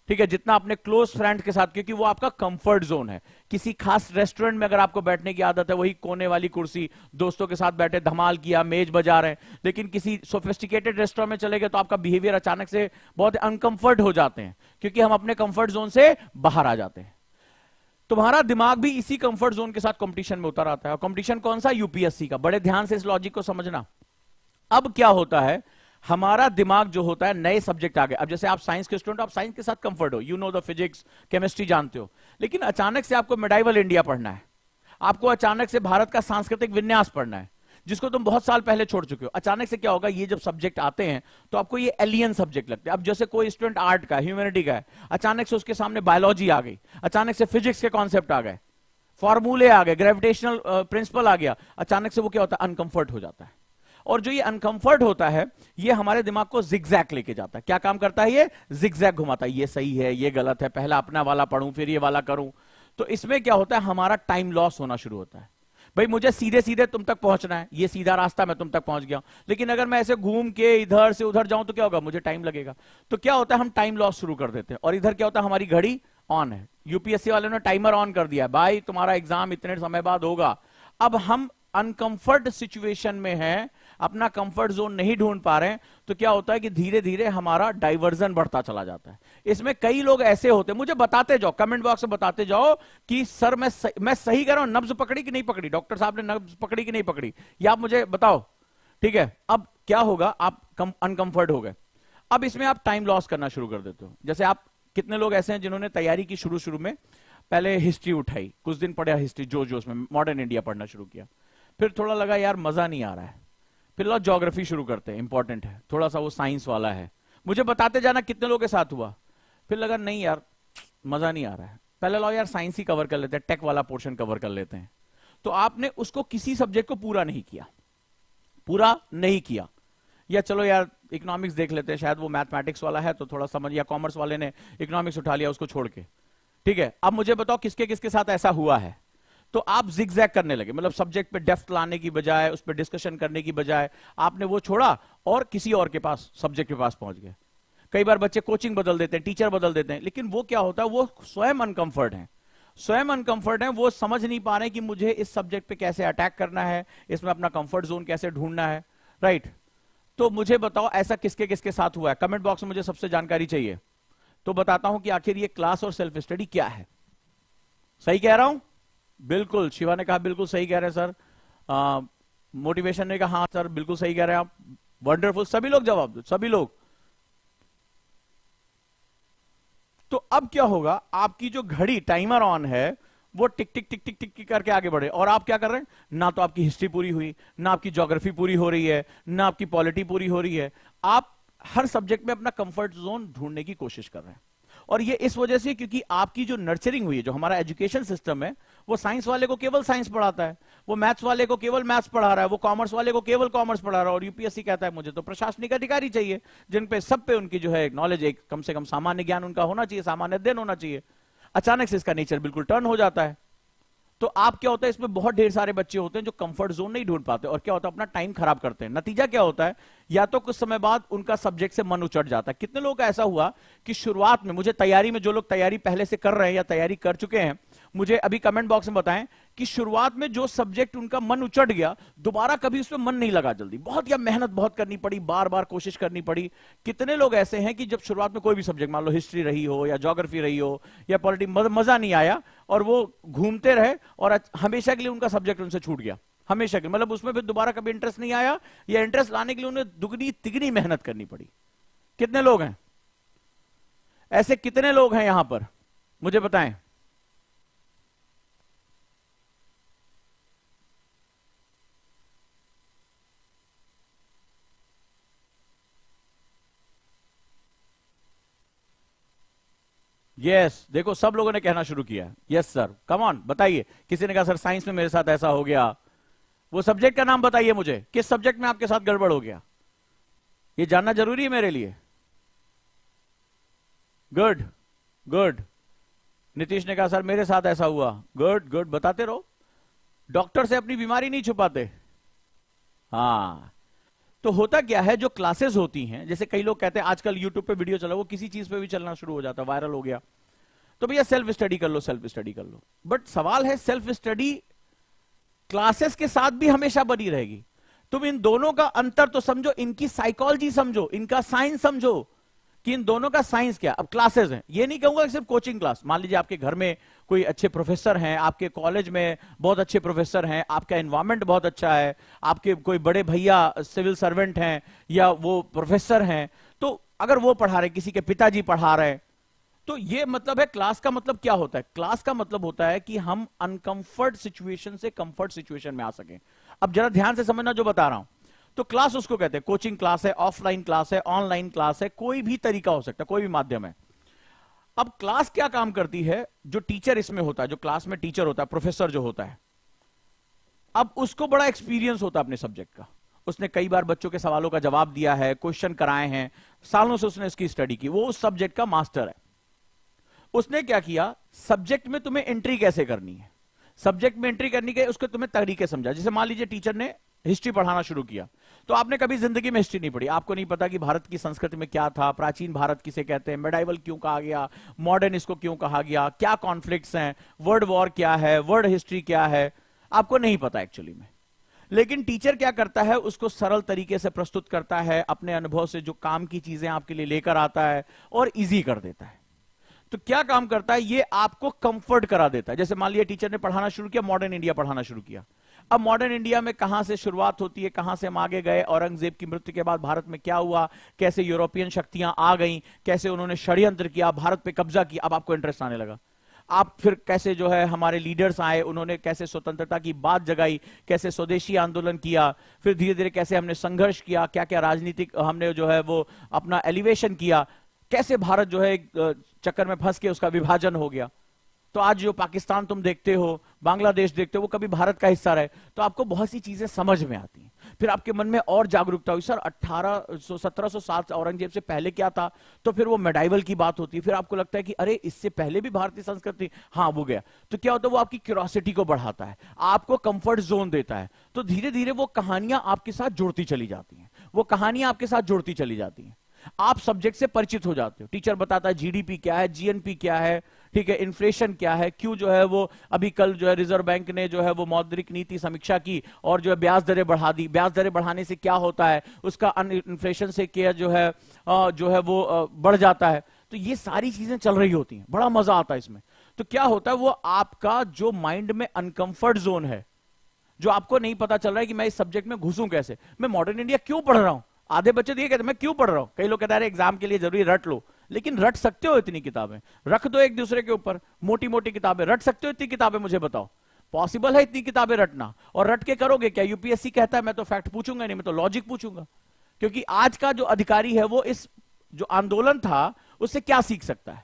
ठीक है, जितना अपने क्लोज फ्रेंड के साथ, क्योंकि वो आपका कंफर्ट जोन है। किसी खास रेस्टोरेंट में अगर आपको बैठने की आदत है, वही कोने वाली कुर्सी, दोस्तों के साथ बैठे, धमाल किया, मेज बजा रहे हैं, लेकिन किसी सोफिस्टिकेटेड रेस्टोरेंट में चले गए तो आपका बिहेवियर अचानक से बहुत अनकंफर्ट हो जाते हैं, क्योंकि हम अपने कंफर्ट जोन से बाहर आ जाते हैं। तुम्हारा दिमाग भी इसी कंफर्ट जोन के साथ कंपटीशन में उतर आता है। और कंपटीशन कौन सा? यूपीएससी का। बड़े ध्यान से इस लॉजिक को समझना। अब क्या होता है, हमारा दिमाग जो होता है, नए सब्जेक्ट आ गए। अब जैसे आप साइंस के स्टूडेंट, आप साइंस के साथ कंफर्ट हो, you know the physics, chemistry जानते हो, लेकिन अचानक से आपको मेडाइवल इंडिया पढ़ना है, आपको अचानक से भारत का सांस्कृतिक विन्यास पढ़ना है, जिसको तुम बहुत साल पहले छोड़ चुके हो। अचानक से क्या होगा, ये जब सब्जेक्ट आते हैं तो आपको ये एलियन सब्जेक्ट लगते हैं। अब जैसे कोई स्टूडेंट आर्ट का, ह्यूमैनिटी का है, अचानक से उसके सामने बायोलॉजी आ गई, अचानक से फिजिक्स के कॉन्सेप्ट आ गए, फॉर्मूले आ गए, ग्रेविटेशनल प्रिंसिपल आ गया, अचानक से वो क्या होता है, अनकंफर्ट हो जाता है। और जो ये अनकंफर्ट होता है, ये हमारे दिमाग को जिगजैग लेके जाता है। क्या काम करता है? ये जिगजैग घुमाता है, ये सही है, ये गलत है, पहला अपना वाला पढ़ूं फिर ये वाला करूं। तो इसमें क्या होता है, हमारा टाइम लॉस होना शुरू होता है। भाई मुझे सीधे सीधे तुम तक पहुंचना है, ये सीधा रास्ता, मैं तुम तक पहुंच गया, लेकिन अगर मैं ऐसे घूम के इधर से उधर जाऊं तो क्या होगा, मुझे टाइम लगेगा। तो क्या होता है, हम टाइम लॉस शुरू कर देते हैं। और इधर क्या होता है, हमारी घड़ी ऑन है, यूपीएससी वाले ने टाइमर ऑन कर दिया है, भाई तुम्हारा एग्जाम इतने समय बाद होगा। अब हम अनकंफर्ट सिचुएशन में हैं, अपना कंफर्ट जोन नहीं ढूंढ पा रहे हैं, तो क्या होता है कि धीरे धीरे हमारा डाइवर्जन बढ़ता चला जाता है। इसमें कई लोग ऐसे होते हैं, मुझे बताते जाओ, कमेंट बॉक्स में बताते जाओ कि सर मैं सही कह रहा हूं, नब्ज पकड़ी कि नहीं पकड़ी, डॉक्टर साहब ने नब्ज पकड़ी कि नहीं पकड़ी, ये आप मुझे बताओ। ठीक है, अब क्या होगा, आप अनकंफर्ट हो गए, अब इसमें आप टाइम लॉस करना शुरू कर देते हो। जैसे आप, कितने लोग ऐसे हैं जिन्होंने तैयारी की शुरू शुरू में, पहले हिस्ट्री उठाई, कुछ दिन पढ़ा हिस्ट्री, जोश में मॉडर्न इंडिया पढ़ना शुरू किया, फिर थोड़ा लगा यार मजा नहीं आ रहा है, फिर लो ज्योग्राफी शुरू करते हैं, इंपॉर्टेंट है, थोड़ा सा वो साइंस वाला है, मुझे बताते जाना कितने लोगों के साथ हुआ। फिर लगा नहीं यार मजा नहीं आ रहा है, पहले लो यार साइंस ही कवर कर लेते हैं, टेक वाला पोर्शन कवर कर लेते हैं। तो आपने उसको किसी सब्जेक्ट को पूरा नहीं किया, पूरा नहीं किया, या चलो यार इकोनॉमिक्स देख लेते हैं, शायद वो मैथमेटिक्स वाला है तो थोड़ा समझ, या कॉमर्स वाले ने इकोनॉमिक्स उठा लिया उसको छोड़ के। ठीक है, अब मुझे बताओ किसके किसके साथ ऐसा हुआ है। तो आप जिगजैग करने लगे, मतलब सब्जेक्ट पे डेप्थ लाने की बजाय, उस पर डिस्कशन करने की बजाय, आपने वो छोड़ा और किसी और के पास, सब्जेक्ट के पास पहुंच गए। कई बार बच्चे कोचिंग बदल देते हैं, टीचर बदल देते हैं, लेकिन वो क्या होता है, वो स्वयं अनकंफर्ट है, स्वयं अनकंफर्ट है, वो समझ नहीं पा रहे कि मुझे इस सब्जेक्ट पे कैसे अटैक करना है, इसमें अपना कंफर्ट जोन कैसे ढूंढना है। राइट, तो मुझे बताओ ऐसा किसके किसके साथ हुआ है, कमेंट बॉक्स में मुझे सबसे जानकारी चाहिए, तो बताता हूं कि आखिर ये क्लास और सेल्फ स्टडी क्या है। सही कह रहा हूं? बिल्कुल, शिवा ने कहा बिल्कुल सही कह रहे हैं सर, मोटिवेशन ने कहा हाँ सर बिल्कुल सही कह रहे हैं आप, वंडरफुल, सभी लोग जवाब दो, सभी लोग। तो अब क्या होगा, आपकी जो घड़ी टाइमर ऑन है वो टिक टिक टिक टिक टिक टिक करके आगे बढ़े, और आप क्या कर रहे हैं, ना तो आपकी हिस्ट्री पूरी हुई, ना आपकी ज्योग्राफी पूरी हो रही है, ना आपकी पॉलिटी पूरी हो रही है, आप हर सब्जेक्ट में अपना कंफर्ट जोन ढूंढने की कोशिश कर रहे हैं। और ये इस वजह से क्योंकि आपकी जो नर्चरिंग हुई है, जो हमारा एजुकेशन सिस्टम है, वो साइंस वाले को केवल साइंस पढ़ाता है, वो मैथ्स वाले को केवल मैथ्स पढ़ा रहा है, वो कॉमर्स वाले को केवल कॉमर्स पढ़ा रहा है, और यूपीएससी कहता है मुझे तो प्रशासनिक अधिकारी चाहिए, जिन पे सब पे उनकी जो है नॉलेज, एक कम से कम सामान्य ज्ञान उनका होना चाहिए, सामान्य अध्ययन होना चाहिए। अचानक से इसका नेचर बिल्कुल टर्न हो जाता है। तो आप क्या होता है, इसमें बहुत ढेर सारे बच्चे होते हैं जो कंफर्ट जोन नहीं ढूंढ पाते, और क्या होता है, अपना टाइम खराब करते हैं। नतीजा क्या होता है, या तो कुछ समय बाद उनका सब्जेक्ट से मन उचट जाता है। कितने लोगों का ऐसा हुआ कि शुरुआत में, मुझे तैयारी में, जो लोग तैयारी पहले से कर रहे हैं या तैयारी कर चुके हैं, मुझे अभी कमेंट बॉक्स में बताएं कि शुरुआत में जो सब्जेक्ट उनका मन उचट गया, दोबारा कभी उसमें मन नहीं लगा जल्दी, बहुत या मेहनत बहुत करनी पड़ी, बार बार कोशिश करनी पड़ी। कितने लोग ऐसे हैं कि जब शुरुआत में कोई भी सब्जेक्ट, मान लो हिस्ट्री रही हो या ज्योग्राफी रही हो या पॉलिटी, मजा नहीं आया और वो घूमते रहे और हमेशा के लिए उनका सब्जेक्ट उनसे छूट गया, हमेशा के, मतलब उसमें फिर दोबारा कभी इंटरेस्ट नहीं आया, या इंटरेस्ट लाने के लिए उन्हें दुगनी तिगनी मेहनत करनी पड़ी। कितने लोग हैं ऐसे, कितने लोग हैं यहां पर, मुझे बताएं। यस, देखो सब लोगों ने कहना शुरू किया। यस सर, कम ऑन बताइए। किसी ने कहा सर साइंस में मेरे साथ ऐसा हो गया। वो सब्जेक्ट का नाम बताइए मुझे, किस सब्जेक्ट में आपके साथ गड़बड़ हो गया, ये जानना जरूरी है मेरे लिए। Good good. नीतीश ने कहा सर मेरे साथ ऐसा हुआ। गुड गुड, बताते रहो। डॉक्टर से अपनी बीमारी नहीं छुपाते। हाँ, तो होता क्या है, जो क्लासेस होती हैं, जैसे कई लोग कहते हैं आजकल यूट्यूब पे वीडियो चला, वो किसी चीज पे भी चलना शुरू हो जाता है, वायरल हो गया, तो भैया सेल्फ स्टडी कर लो, सेल्फ स्टडी कर लो। बट सवाल है, सेल्फ स्टडी क्लासेस के साथ भी हमेशा बनी रहेगी? तुम इन दोनों का अंतर तो समझो, इनकी साइकोलॉजी समझो, इनका साइंस समझो कि इन दोनों का साइंस क्या। अब क्लासेस हैं, ये नहीं कहूंगा कि सिर्फ कोचिंग क्लास। मान लीजिए आपके घर में कोई अच्छे प्रोफेसर हैं, आपके कॉलेज में बहुत अच्छे प्रोफेसर हैं, आपका एनवायरमेंट बहुत अच्छा है, आपके कोई बड़े भैया सिविल सर्वेंट हैं या वो प्रोफेसर हैं, तो अगर वो पढ़ा रहे, किसी के पिताजी पढ़ा रहे हैं, तो ये मतलब है क्लास का मतलब क्या होता है? क्लास का मतलब होता है कि हम अनकंफर्ट सिचुएशन से कंफर्ट सिचुएशन में आ सकें। अब जरा ध्यान से समझना जो बता रहा हूं। तो क्लास उसको कहते हैं, कोचिंग क्लास है, ऑफलाइन क्लास है, ऑनलाइन क्लास है, कोई भी तरीका हो सकता है, कोई भी माध्यम है। अब क्लास क्या काम करती है? जो टीचर इसमें होता है, जो क्लास में टीचर होता है, प्रोफेसर जो होता है, अब उसको बड़ा एक्सपीरियंस होता है अपने सब्जेक्ट का। उसने कई बार बच्चों के सवालों का जवाब दिया है, क्वेश्चन कराए हैं, सालों से उसने इसकी स्टडी की, वो उस सब्जेक्ट का मास्टर है। उसने क्या किया, सब्जेक्ट में तुम्हें एंट्री कैसे करनी है, सब्जेक्ट में एंट्री करनी के उसके तुम्हें तरीके समझा। जैसे मान लीजिए टीचर ने हिस्ट्री पढ़ाना शुरू किया, तो आपने कभी जिंदगी में हिस्ट्री नहीं पढ़ी, आपको नहीं पता कि भारत की संस्कृति में क्या था, प्राचीन भारत किसे कहते हैं, मेडाइवल क्यों कहा गया, मॉडर्न इसको क्यों कहा गया, क्या कॉन्फ्लिक्ट्स हैं, वर्ल्ड वॉर क्या है, वर्ल्ड हिस्ट्री क्या है, आपको नहीं पता एक्चुअली में। लेकिन टीचर क्या करता है, उसको सरल तरीके से प्रस्तुत करता है, अपने अनुभव से जो काम की चीजें आपके लिए लेकर आता है और इजी कर देता है। तो क्या काम करता है, ये आपको कंफर्ट करा देता है। जैसे मान लिया टीचर ने पढ़ाना शुरू किया, मॉडर्न इंडिया पढ़ाना शुरू किया। अब मॉडर्न इंडिया में कहां से शुरुआत होती है, कहां से हम आगे गए, औरंगजेब की मृत्यु के बाद भारत में क्या हुआ, कैसे यूरोपियन शक्तियां आ गईं, कैसे उन्होंने षड्यंत्र किया, भारत पे कब्जा किया। अब आपको इंटरेस्ट आने लगा। आप फिर कैसे जो है हमारे लीडर्स आए, उन्होंने कैसे स्वतंत्रता की बात जगाई, कैसे स्वदेशी आंदोलन किया, फिर धीरे धीरे कैसे हमने संघर्ष किया, क्या क्या राजनीतिक हमने जो है वो अपना एलिवेशन किया, कैसे भारत जो है एक चक्कर में फंस के उसका विभाजन हो गया। तो आज जो पाकिस्तान तुम देखते हो, बांग्लादेश देखते हो, वो कभी भारत का हिस्सा रहे, तो आपको बहुत सी चीजें समझ में आती हैं। फिर आपके मन में और जागरूकता हुई, सर 1707 औरंगजेब से पहले क्या था, तो फिर वो मेडाइवल की बात होती है, फिर आपको लगता है कि अरे इससे पहले भी भारतीय संस्कृति, हाँ वो गया। तो क्या होता है, वो आपकी क्यूरियोसिटी को बढ़ाता है, आपको कंफर्ट जोन देता है। तो धीरे धीरे वो कहानियां आपके साथ जुड़ती चली जाती हैं, वो कहानियां आपके साथ जुड़ती चली जाती हैं, आप सब्जेक्ट से परिचित हो जाते हो। टीचर बताता है जीडीपी क्या है, जीएनपी क्या है, ठीक है, इन्फ्लेशन क्या है, क्यों जो है वो अभी कल जो है रिजर्व बैंक ने जो है वो मौद्रिक नीति समीक्षा की और जो है ब्याज दरें बढ़ा दी। ब्याज दरें बढ़ाने से क्या होता है, उसका इन्फ्लेशन से क्या जो है वो बढ़ जाता है। तो ये सारी चीजें चल रही होती हैं, बड़ा मजा आता है इसमें। तो क्या होता है, वो आपका जो माइंड में अनकंफर्ट जोन है, जो आपको नहीं पता चल रहा है कि मैं इस सब्जेक्ट में घुसूं कैसे, मैं मॉडर्न इंडिया क्यों पढ़ रहा हूं। आधे बच्चे तो ये कहते हैं मैं क्यों पढ़ रहा हूं, कई लोग कहते हैं एग्जाम के लिए जरूरी रट लो, लेकिन रट सकते हो इतनी किताबें, रख दो एक दूसरे के ऊपर, मोटी मोटी किताबें रट सकते हो इतनी किताबें, मुझे बताओ पॉसिबल है इतनी किताबें रटना? और रट के करोगे क्या? यूपीएससी कहता है मैं तो फैक्ट पूछूंगा नहीं, मैं तो लॉजिक पूछूंगा। क्योंकि आज का जो अधिकारी है वो इस जो आंदोलन था उससे क्या सीख सकता है?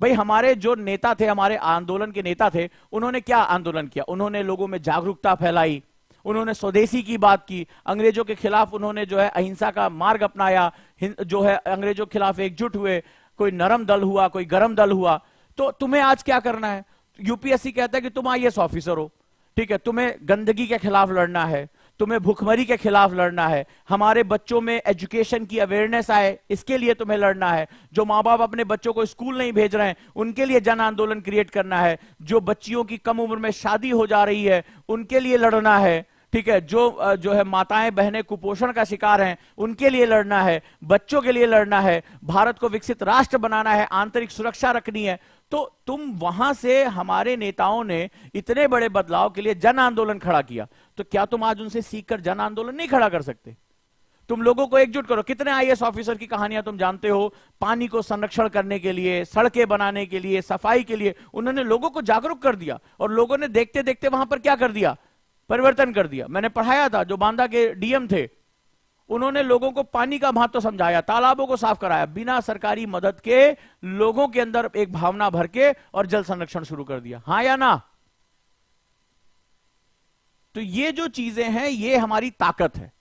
भाई हमारे जो नेता थे, हमारे आंदोलन के नेता थे, उन्होंने क्या आंदोलन किया? उन्होंने लोगों में जागरूकता फैलाई, उन्होंने स्वदेशी की बात की, अंग्रेजों के खिलाफ उन्होंने जो है अहिंसा का मार्ग अपनाया, जो है अंग्रेजों के खिलाफ एकजुट हुए, कोई नरम दल हुआ, कोई गरम दल हुआ। तो तुम्हें आज क्या करना है? यूपीएससी कहता है कि तुम आईएएस ऑफिसर हो, ठीक है, तुम्हें गंदगी के खिलाफ लड़ना है, तुम्हें भुखमरी के खिलाफ लड़ना है, हमारे बच्चों में एजुकेशन की अवेयरनेस आए इसके लिए तुम्हें लड़ना है, जो माँ बाप अपने बच्चों को स्कूल नहीं भेज रहे हैं उनके लिए जन आंदोलन क्रिएट करना है, जो बच्चियों की कम उम्र में शादी हो जा रही है उनके लिए लड़ना है, ठीक है, जो है माताएं बहनें कुपोषण का शिकार हैं उनके लिए लड़ना है, बच्चों के लिए लड़ना है, भारत को विकसित राष्ट्र बनाना है, आंतरिक सुरक्षा रखनी है। तो तुम वहां से हमारे नेताओं ने इतने बड़े बदलाव के लिए जन आंदोलन खड़ा किया, तो क्या तुम आज उनसे सीखकर जन आंदोलन नहीं खड़ा कर सकते? तुम लोगों को एकजुट करो। कितने आईएएस ऑफिसर की कहानियां तुम जानते हो, पानी को संरक्षण करने के लिए, सड़कें बनाने के लिए, सफाई के लिए उन्होंने लोगों को जागरूक कर दिया, और लोगों ने देखते देखते वहां पर क्या कर दिया, परिवर्तन कर दिया। मैंने पढ़ाया था, जो बांदा के डीएम थे उन्होंने लोगों को पानी का महत्व समझाया, तालाबों को साफ कराया, बिना सरकारी मदद के लोगों के अंदर एक भावना भर के और जल संरक्षण शुरू कर दिया। हां या ना? तो ये जो चीजें हैं ये हमारी ताकत है।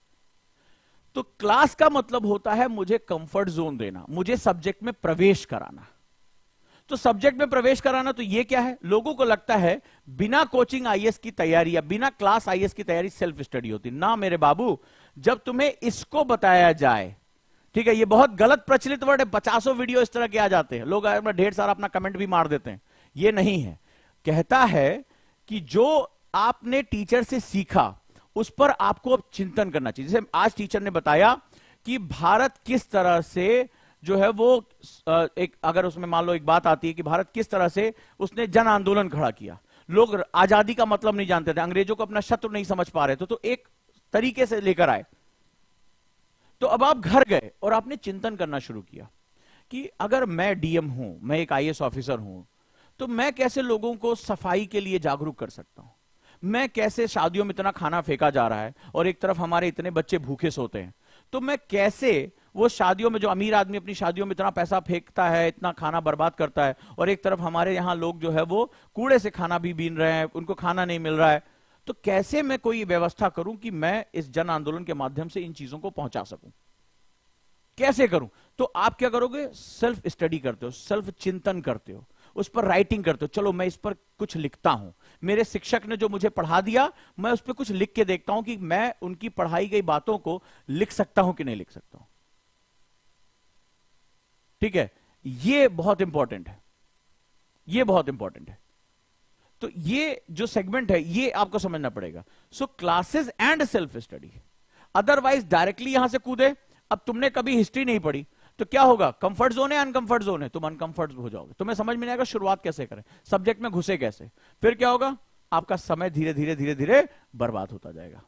तो क्लास का मतलब होता है मुझे कंफर्ट जोन देना, मुझे सब्जेक्ट में प्रवेश कराना। तो सब्जेक्ट में प्रवेश कराना, तो ये क्या है? लोगों को लगता है बिना कोचिंग आईएएस की तैयारी या बिना क्लास आईएएस की तैयारी सेल्फ स्टडी होती। ना मेरे बाबू, जब तुम्हें इसको बताया जाए, ठीक है, ये बहुत गलत प्रचलित वर्ड है, 50 वीडियो इस तरह के आ जाते हैं, लोग ढेर सारा अपना कमेंट भी मार देते हैं। ये नहीं है। कहता है कि जो आपने टीचर से सीखा उस पर आपको अब चिंतन करना चाहिए। जैसे आज टीचर ने बताया कि भारत किस तरह से जो है वो एक, अगर उसमें मान लो एक बात आती है कि भारत किस तरह से उसने जन आंदोलन खड़ा किया, लोग आजादी का मतलब नहीं जानते थे, अंग्रेजों को अपना शत्रु नहीं समझ पा रहे थे, तो एक तरीके से लेकर आए। तो अब आप घर गए और आपने चिंतन करना शुरू किया कि अगर मैं डीएम हूं, मैं एक आईएएस ऑफिसर हूं, तो मैं कैसे लोगों को सफाई के लिए जागरूक कर सकता हूं, मैं कैसे, शादियों में इतना खाना फेंका जा रहा है और एक तरफ हमारे इतने बच्चे भूखे सोते हैं, तो मैं कैसे वो शादियों में, जो अमीर आदमी अपनी शादियों में इतना पैसा फेंकता है, इतना खाना बर्बाद करता है, और एक तरफ हमारे यहां लोग जो है वो कूड़े से खाना भी बीन रहे हैं, उनको खाना नहीं मिल रहा है, तो कैसे मैं कोई व्यवस्था करूं कि मैं इस जन आंदोलन के माध्यम से इन चीजों को पहुंचा सकूं, कैसे करूं? तो आप क्या करोगे? सेल्फ स्टडी करते हो, सेल्फ चिंतन करते हो, उस पर राइटिंग करते हो। चलो मैं इस पर कुछ लिखता हूं, मेरे शिक्षक ने जो मुझे पढ़ा दिया, मैं उस पर कुछ लिख के देखता हूं कि मैं उनकी पढ़ाई गई बातों को लिख सकता हूं कि नहीं लिख सकता हूं। ठीक है, ये बहुत इंपॉर्टेंट है, ये बहुत इंपॉर्टेंट है। तो ये जो सेगमेंट है ये आपको समझना पड़ेगा। So classes and self study, otherwise directly यहां से कूदे। अब तुमने कभी हिस्ट्री नहीं पढ़ी तो क्या होगा? कंफर्ट जोन है, अनकंफर्ट जोन है, तुम अनकंफर्ट हो जाओगे, तुम्हें समझ में नहीं आएगा शुरुआत कैसे करें, सब्जेक्ट में घुसे कैसे। फिर क्या होगा? आपका समय धीरे धीरे धीरे धीरे बर्बाद होता जाएगा।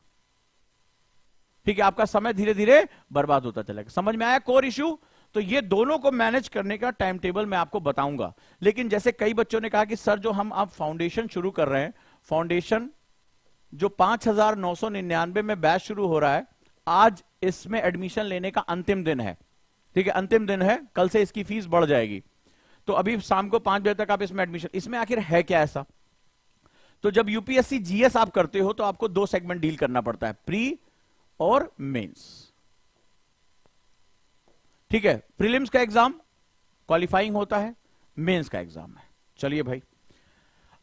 ठीक है, आपका समय धीरे धीरे बर्बाद होता चलेगा। समझ में आया कोर इश्यू? तो ये दोनों को मैनेज करने का टाइम टेबल मैं आपको बताऊंगा। लेकिन जैसे कई बच्चों ने कहा कि सर जो हम आप फाउंडेशन शुरू कर रहे हैं, फाउंडेशन जो 5,999 में बैच शुरू हो रहा है, आज इसमें एडमिशन लेने का अंतिम दिन है। ठीक है, अंतिम दिन है, कल से इसकी फीस बढ़ जाएगी। तो अभी शाम को 5 बजे तक आप इसमें एडमिशन, इसमें आखिर है क्या ऐसा? तो जब यूपीएससी जीएस आप करते हो तो आपको 2 सेगमेंट डील करना पड़ता है, प्री और मेंस। ठीक है, प्रीलिम्स का एग्जाम क्वालिफाइंग होता है, मेंस का एग्जाम है। चलिए भाई,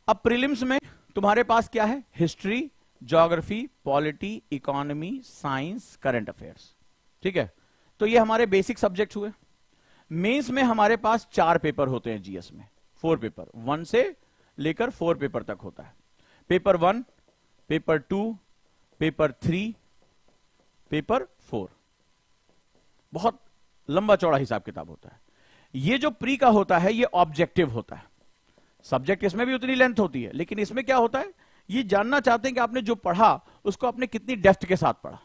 अब प्रीलिम्स में तुम्हारे पास क्या है? History, geography, polity, economy, science, current affairs. ठीक है, तो ये हमारे बेसिक सब्जेक्ट हुए। मेंस में हमारे पास 4 पेपर होते हैं जीएस में, 4 पेपर, 1 से लेकर 4 पेपर तक होता है। पेपर 1, पेपर 2, पेपर 3, पेपर 4, बहुत लंबा चौड़ा हिसाब किताब होता है। ये जो प्री का होता है ये ऑब्जेक्टिव होता है, सब्जेक्ट इसमें भी उतनी लेंथ होती है, लेकिन इसमें क्या होता है, ये जानना चाहते हैं कि आपने जो पढ़ा उसको आपने कितनी डेप्थ के साथ पढ़ा।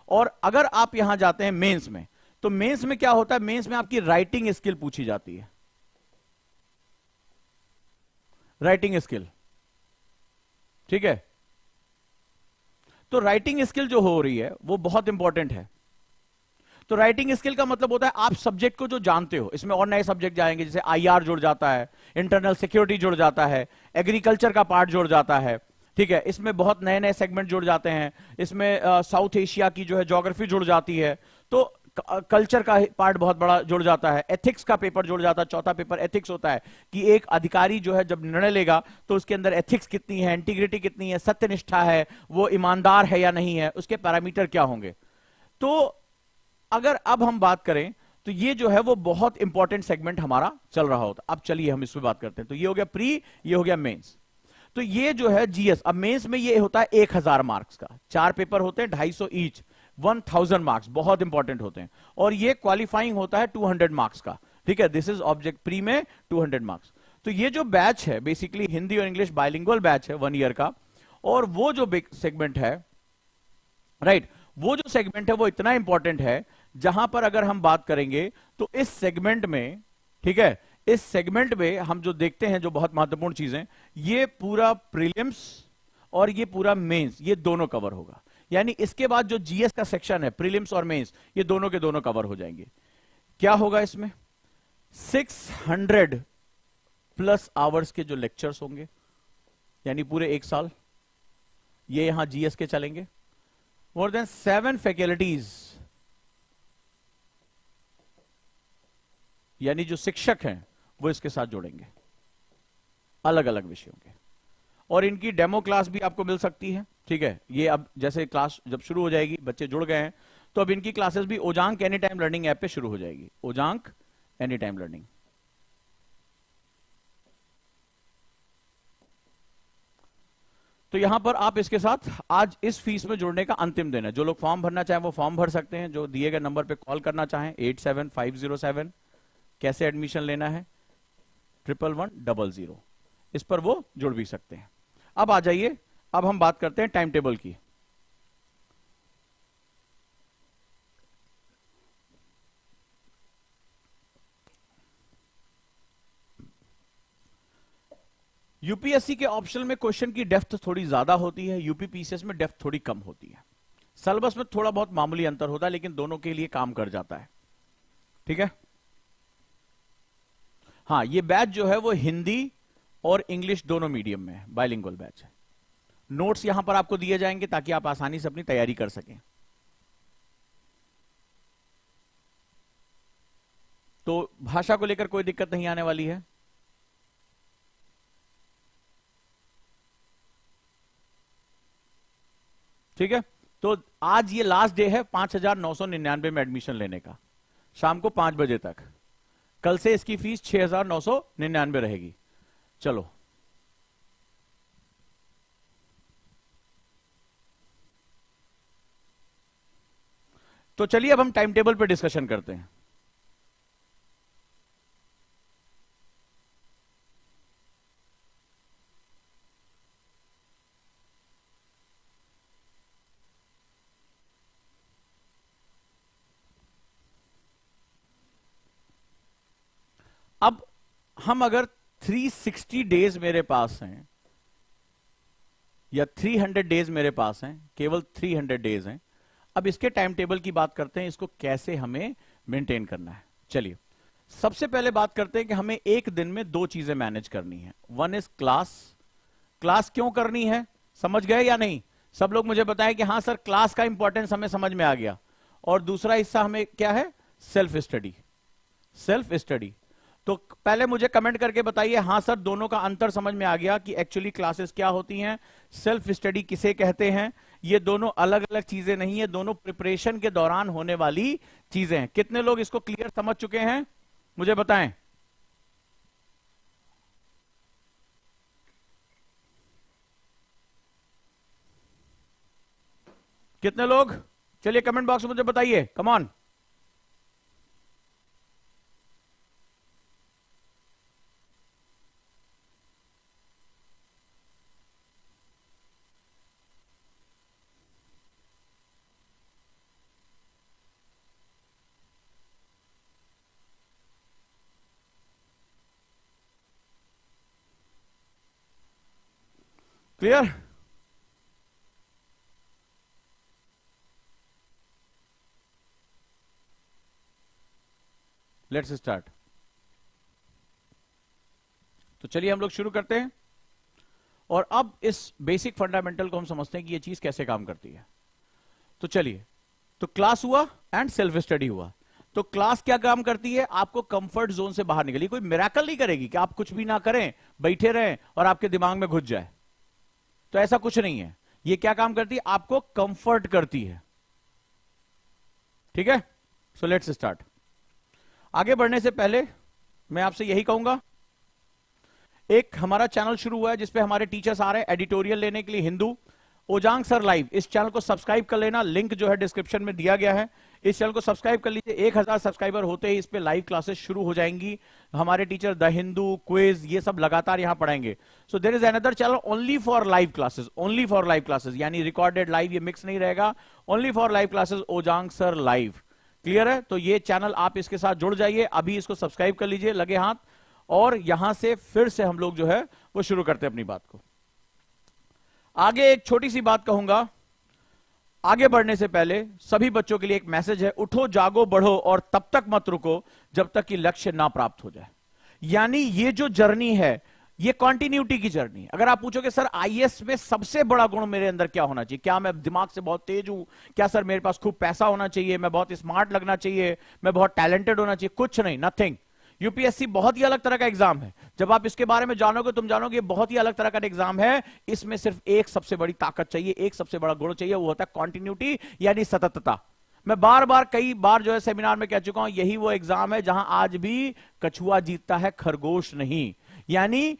और अगर आप यहां जाते हैं मेंस में, तो मेंस में क्या होता है? मेंस में आपकी राइटिंग स्किल पूछी जाती है, राइटिंग स्किल। ठीक है, तो राइटिंग स्किल जो हो रही है वो बहुत इंपॉर्टेंट है। तो राइटिंग स्किल का मतलब होता है आप सब्जेक्ट को जो जानते हो, इसमें और नए सब्जेक्ट जाएंगे, जैसे आईआर जुड़ जाता है, इंटरनल सिक्योरिटी जुड़ जाता है, एग्रीकल्चर का पार्ट जुड़ जाता है। ठीक है, इसमें बहुत नए नए सेगमेंट जुड़ जाते हैं, इसमें साउथ एशिया की जो है ज्योग्राफी जुड़ जाती है, तो कल्चर का पार्ट बहुत बड़ा जुड़ जाता है, एथिक्स का पेपर जुड़ जाता है। चौथा पेपर एथिक्स होता है कि एक अधिकारी जो है जब निर्णय लेगा तो उसके अंदर एथिक्स कितनी है, इंटीग्रिटी कितनी है, सत्यनिष्ठा है, वो ईमानदार है या नहीं है, उसके पैरामीटर क्या होंगे। तो अगर अब हम बात करें तो ये जो है वो बहुत इंपॉर्टेंट सेगमेंट हमारा चल रहा होता। अब चलिए हम इस पर बात करते हैं। तो ये हो गया प्री, ये हो गया मेंस। तो ये जो है जीएस, अब मेंस में ये होता है 1000 मार्क्स का, 4 पेपर होते हैं, 250 ईच, 1000 मार्क्स, बहुत इंपॉर्टेंट होते हैं। और ये क्वालिफाइंग होता है 200 मार्क्स का। ठीक है, दिस इज ऑब्जेक्ट प्री में 200 मार्क्स। तो ये जो बैच है बेसिकली हिंदी और इंग्लिश बाइलिंगुअल बैच है 1 ईयर का। और वो जो सेगमेंट है, राइट, वो जो सेगमेंट है वो इतना इंपॉर्टेंट है, जहां पर अगर हम बात करेंगे तो इस सेगमेंट में, ठीक है, इस सेगमेंट में हम जो देखते हैं जो बहुत महत्वपूर्ण चीजें, ये पूरा प्रीलिम्स और ये पूरा मेंस, ये दोनों कवर होगा। यानी इसके बाद जो जीएस का सेक्शन है, प्रीलिम्स और मेंस, ये दोनों के दोनों कवर हो जाएंगे। क्या होगा इसमें? 600 प्लस आवर्स के जो लेक्चर्स होंगे, यानी पूरे एक साल, ये यहां जीएस के चलेंगे। मोर देन 7 फैकल्टीज, यानी जो शिक्षक हैं वो इसके साथ जोड़ेंगे अलग अलग विषयों के, और इनकी डेमो क्लास भी आपको मिल सकती है। ठीक है, ये अब जैसे क्लास जब शुरू हो जाएगी, बच्चे जुड़ गए हैं, तो अब इनकी क्लासेस भी Ojaank any time learning app पे शुरू हो जाएगी। Ojaank any time learning. तो यहां पर आप इसके साथ, आज इस फीस में जुड़ने का अंतिम दिन है। जो लोग फॉर्म भरना चाहें वो फॉर्म भर सकते हैं, जो दिए गए नंबर पे कॉल करना चाहें 87507। कैसे एडमिशन लेना है? 11100, इस पर वो जुड़ भी सकते हैं। अब आ जाइए, अब हम बात करते हैं टाइम टेबल की। यूपीएससी के ऑप्शनल में क्वेश्चन की डेप्थ थोड़ी ज्यादा होती है, यूपीपीसीएस में डेप्थ थोड़ी कम होती है। सिलेबस में थोड़ा बहुत मामूली अंतर होता है, लेकिन दोनों के लिए काम कर जाता है। ठीक है, हाँ, ये बैच जो है वो हिंदी और इंग्लिश दोनों मीडियम में है, बाइलिंगुअल बैच है। नोट्स यहां पर आपको दिए जाएंगे ताकि आप आसानी से अपनी तैयारी कर सकें। तो भाषा को लेकर कोई दिक्कत नहीं आने वाली है। ठीक है, तो आज ये लास्ट डे है 5999 में एडमिशन लेने का, शाम को 5 बजे तक। कल से इसकी फीस 6999 रहेगी। चलो, तो चलिए अब हम टाइम टेबल पर डिस्कशन करते हैं। अब हम अगर 360 डेज मेरे पास हैं या 300 डेज मेरे पास हैं, केवल 300 डेज हैं, अब इसके टाइम टेबल की बात करते हैं, इसको कैसे हमें मेंटेन करना है। चलिए, सबसे पहले बात करते हैं कि हमें एक दिन में 2 चीजें मैनेज करनी है। One is class. क्लास क्यों करनी है, समझ गए या नहीं? सब लोग मुझे बताएं कि हाँ सर, क्लास का इंपॉर्टेंस हमें समझ में आ गया। और दूसरा हिस्सा हमें क्या है? Self study. Self study. तो पहले मुझे कमेंट करके बताइए, हाँ सर दोनों का अंतर समझ में आ गया कि एक्चुअली क्लासेस क्या होती हैं, सेल्फ स्टडी किसे कहते हैं। ये दोनों अलग अलग चीजें नहीं है, दोनों प्रिपरेशन के दौरान होने वाली चीजें हैं। कितने लोग इसको क्लियर समझ चुके हैं, मुझे बताएं। कितने लोग? चलिए कमेंट बॉक्स में मुझे बताइए, come on. Clear? Let's start. तो चलिए हम लोग शुरू करते हैं, और अब इस बेसिक फंडामेंटल को हम समझते हैं कि ये चीज कैसे काम करती है। तो चलिए, तो क्लास हुआ एंड सेल्फ स्टडी हुआ। तो क्लास क्या काम करती है? आपको कंफर्ट जोन से बाहर निकलिए। कोई मिरेकल नहीं करेगी कि आप कुछ भी ना करें, बैठे रहें और आपके दिमाग में घुस जाए, तो ऐसा कुछ नहीं है। ये क्या काम करती है? आपको कंफर्ट करती है। ठीक है, सो लेट्स स्टार्ट। आगे बढ़ने से पहले मैं आपसे यही कहूंगा, एक हमारा चैनल शुरू हुआ है जिसपे हमारे टीचर्स आ रहे हैं एडिटोरियल लेने के लिए, हिंदू ओजांग सर लाइव। इस चैनल को सब्सक्राइब कर लेना, लिंक जो है डिस्क्रिप्शन में दिया गया है। इस चैनल को सब्सक्राइब कर लीजिए। 1000 सब्सक्राइबर होते ही इस पे लाइव क्लासेस शुरू हो जाएंगी। हमारे टीचर द हिंदू, क्विज, ये सब लगातार यहां पढ़ाएंगे। So there is another channel only for live classes, only for live classes, यानी रिकॉर्डेड लाइव ये मिक्स नहीं रहेगा, only for live classes, Ojaank sir live. Clear है? तो ये चैनल आप इसके साथ जुड़ जाइए, अभी इसको सब्सक्राइब कर लीजिए लगे हाथ, और यहां से फिर से हम लोग जो है वो शुरू करते हैं अपनी बात को। आगे एक छोटी सी बात कहूंगा, आगे बढ़ने से पहले सभी बच्चों के लिए एक मैसेज है, उठो जागो बढ़ो और तब तक मत रुको जब तक कि लक्ष्य ना प्राप्त हो जाए। यानी ये जो जर्नी है ये कॉन्टिन्यूटी की जर्नी है। अगर आप पूछोगे सर आईएएस में सबसे बड़ा गुण मेरे अंदर क्या होना चाहिए, क्या मैं दिमाग से बहुत तेज हूं, क्या सर मेरे पास खूब पैसा होना चाहिए, मैं बहुत स्मार्ट लगना चाहिए, मैं बहुत टैलेंटेड होना चाहिए, कुछ नहीं, नथिंग। यूपीएससी बहुत ही अलग तरह का एग्जाम है। जब आप इसके बारे में जानोगे तुम जानोगे बहुत ही अलग तरह का एग्जाम है। इसमें सिर्फ एक सबसे बड़ी ताकत चाहिए, एक सबसे बड़ा गुण चाहिए, वो होता है कॉन्टिन्यूटी यानी सततता। मैं बार बार कई बार जो है सेमिनार में कह चुका हूं, यही वो एग्जाम है जहां आज भी कछुआ जीतता है, खरगोश नहीं। यानी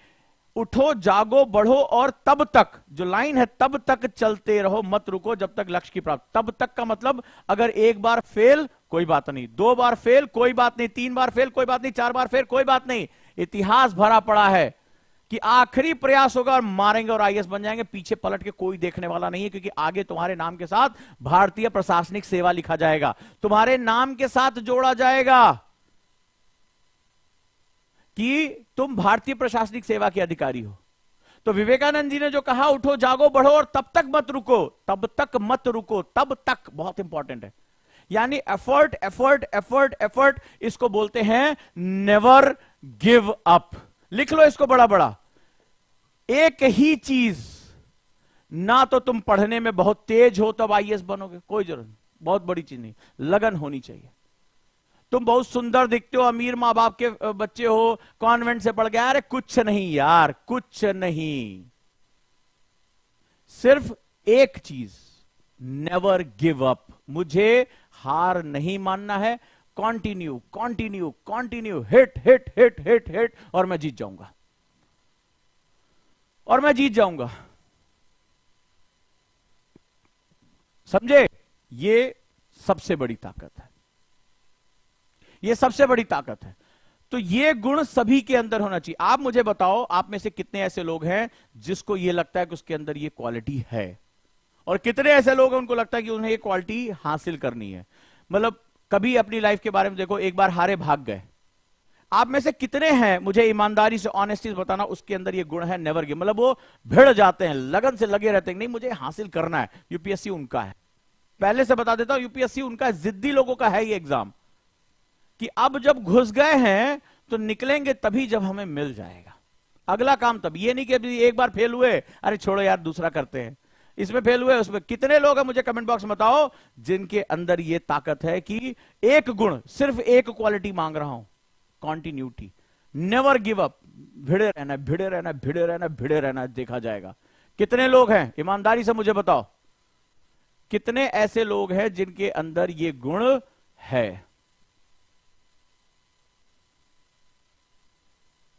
उठो जागो बढ़ो और तब तक, जो लाइन है तब तक चलते रहो मत रुको जब तक लक्ष्य की प्राप्ति। तब तक का मतलब अगर एक बार फेल कोई बात नहीं, दो बार फेल कोई बात नहीं, तीन बार फेल कोई बात नहीं, चार बार फेल कोई बात नहीं। इतिहास भरा पड़ा है कि आखिरी प्रयास होगा और मारेंगे और आईएएस बन जाएंगे, पीछे पलट के कोई देखने वाला नहीं है, क्योंकि आगे तुम्हारे नाम के साथ भारतीय प्रशासनिक सेवा लिखा जाएगा, तुम्हारे नाम के साथ जोड़ा जाएगा कि तुम भारतीय प्रशासनिक सेवा के अधिकारी हो। तो विवेकानंद जी ने जो कहा उठो जागो बढ़ो और तब तक मत रुको, तब तक मत रुको, तब तक बहुत इंपॉर्टेंट है। यानी एफर्ट एफर्ट एफर्ट एफर्ट, इसको बोलते हैं नेवर गिव अप। लिख लो इसको बड़ा बड़ा। एक ही चीज, ना तो तुम पढ़ने में बहुत तेज हो तब आईएएस बनोगे, कोई जरूरत नहीं, बहुत बड़ी चीज नहीं, लगन होनी चाहिए। तुम बहुत सुंदर दिखते हो, अमीर मां बाप के बच्चे हो, कॉन्वेंट से पढ़ गए, अरे कुछ नहीं यार, कुछ नहीं। सिर्फ एक चीज, नेवर गिव अप। मुझे हार नहीं मानना है, continue continue continue, hit hit hit hit hit, और मैं जीत जाऊंगा, और मैं जीत जाऊंगा। समझे? ये सबसे बड़ी ताकत है, ये सबसे बड़ी ताकत है। तो ये गुण सभी के अंदर होना चाहिए। आप मुझे बताओ, आप में से कितने ऐसे लोग हैं जिसको ये लगता है कि उसके अंदर ये क्वालिटी है, और कितने ऐसे लोग हैं उनको लगता है कि उन्हें ये क्वालिटी हासिल करनी है। मतलब कभी अपनी लाइफ के बारे में देखो, एक बार हारे भाग गए। आप में से कितने हैं, मुझे ईमानदारी से ऑनेस्टी से बताना, उसके अंदर ये गुण है नेवर गिव। मतलब वो भिड़ जाते हैं, लगन से लगे रहते हैं, नहीं मुझे हासिल करना है। यूपीएससी उनका है, पहले से बता देता हूं, यूपीएससी उनका जिद्दी लोगों का है ये एग्जाम, कि अब जब घुस गए हैं तो निकलेंगे तभी जब हमें मिल जाएगा अगला काम। तब ये नहीं कि अभी एक बार फेल हुए, अरे छोड़ो यार दूसरा करते हैं, इसमें फेल हुए उसमें। कितने लोग हैं मुझे कमेंट बॉक्स में बताओ जिनके अंदर ये ताकत है कि एक गुण, सिर्फ एक क्वालिटी मांग रहा हूं, कॉन्टिन्यूटी, नेवर गिव अप, भिड़े रहना भिड़े रहना भिड़े रहना भिड़े रहना, देखा जाएगा। कितने लोग हैं ईमानदारी से मुझे बताओ, कितने ऐसे लोग हैं जिनके अंदर ये गुण है?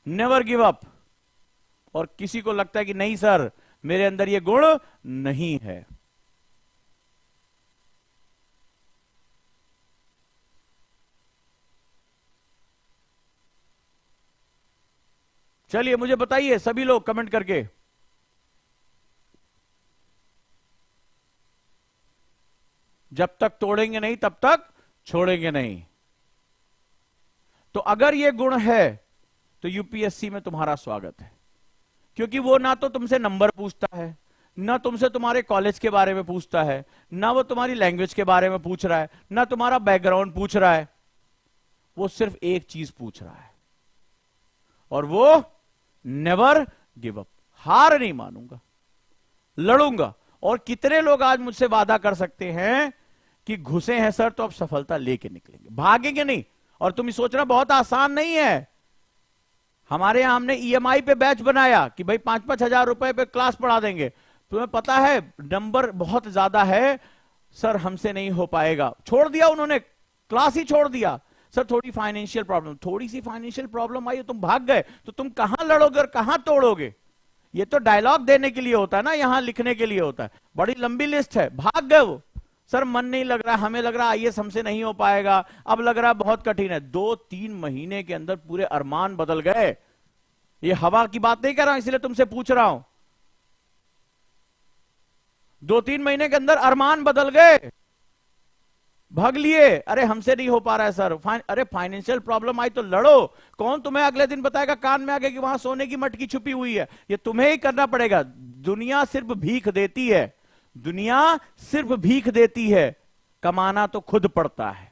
Never give up. और किसी को लगता है कि नहीं सर मेरे अंदर ये गुण नहीं है। चलिए मुझे बताइए सभी लोग कमेंट करके। जब तक तोड़ेंगे नहीं तब तक छोड़ेंगे नहीं। तो अगर ये गुण है तो यूपीएससी में तुम्हारा स्वागत है, क्योंकि वो ना तो तुमसे नंबर पूछता है, ना तुमसे तुम्हारे कॉलेज के बारे में पूछता है, ना वो तुम्हारी लैंग्वेज के बारे में पूछ रहा है, ना तुम्हारा बैकग्राउंड पूछ रहा है। वो सिर्फ एक चीज पूछ रहा है, और वो नेवर गिव अप। हार नहीं मानूंगा, लड़ूंगा। और कितने लोग आज मुझसे वादा कर सकते हैं कि घुसे हैं सर तो अब सफलता लेके निकलेंगे, भागेंगे नहीं। और तुम सोचना बहुत आसान नहीं है। हमारे यहां हमने ईएमआई पे बैच बनाया कि भाई 5-5 हजार रुपए पे क्लास पढ़ा देंगे। तुम्हें पता है नंबर बहुत ज्यादा है, सर हमसे नहीं हो पाएगा, छोड़ दिया उन्होंने, क्लास ही छोड़ दिया। सर थोड़ी फाइनेंशियल प्रॉब्लम, थोड़ी सी फाइनेंशियल प्रॉब्लम आई, तुम भाग गए, तो तुम कहां लड़ोगे और कहां तोड़ोगे? ये तो डायलॉग देने के लिए होता है ना, यहां लिखने के लिए होता है। बड़ी लंबी लिस्ट है, भाग गए वो। सर मन नहीं लग रहा, हमें लग रहा आईएएस हमसे नहीं हो पाएगा, अब लग रहा बहुत कठिन है। 2-3 महीने के अंदर पूरे अरमान बदल गए। ये हवा की बात नहीं कर रहा हूं, इसलिए तुमसे पूछ रहा हूं। 2-3 महीने के अंदर अरमान बदल गए, भाग लिए। अरे हमसे नहीं हो पा रहा है सर, अरे फाइनेंशियल प्रॉब्लम आई तो लड़ो। कौन तुम्हें अगले दिन बताएगा कान में आगे कि वहां सोने की मटकी छुपी हुई है? ये तुम्हें ही करना पड़ेगा। दुनिया सिर्फ भीख देती है, दुनिया सिर्फ भीख देती है, कमाना तो खुद पड़ता है।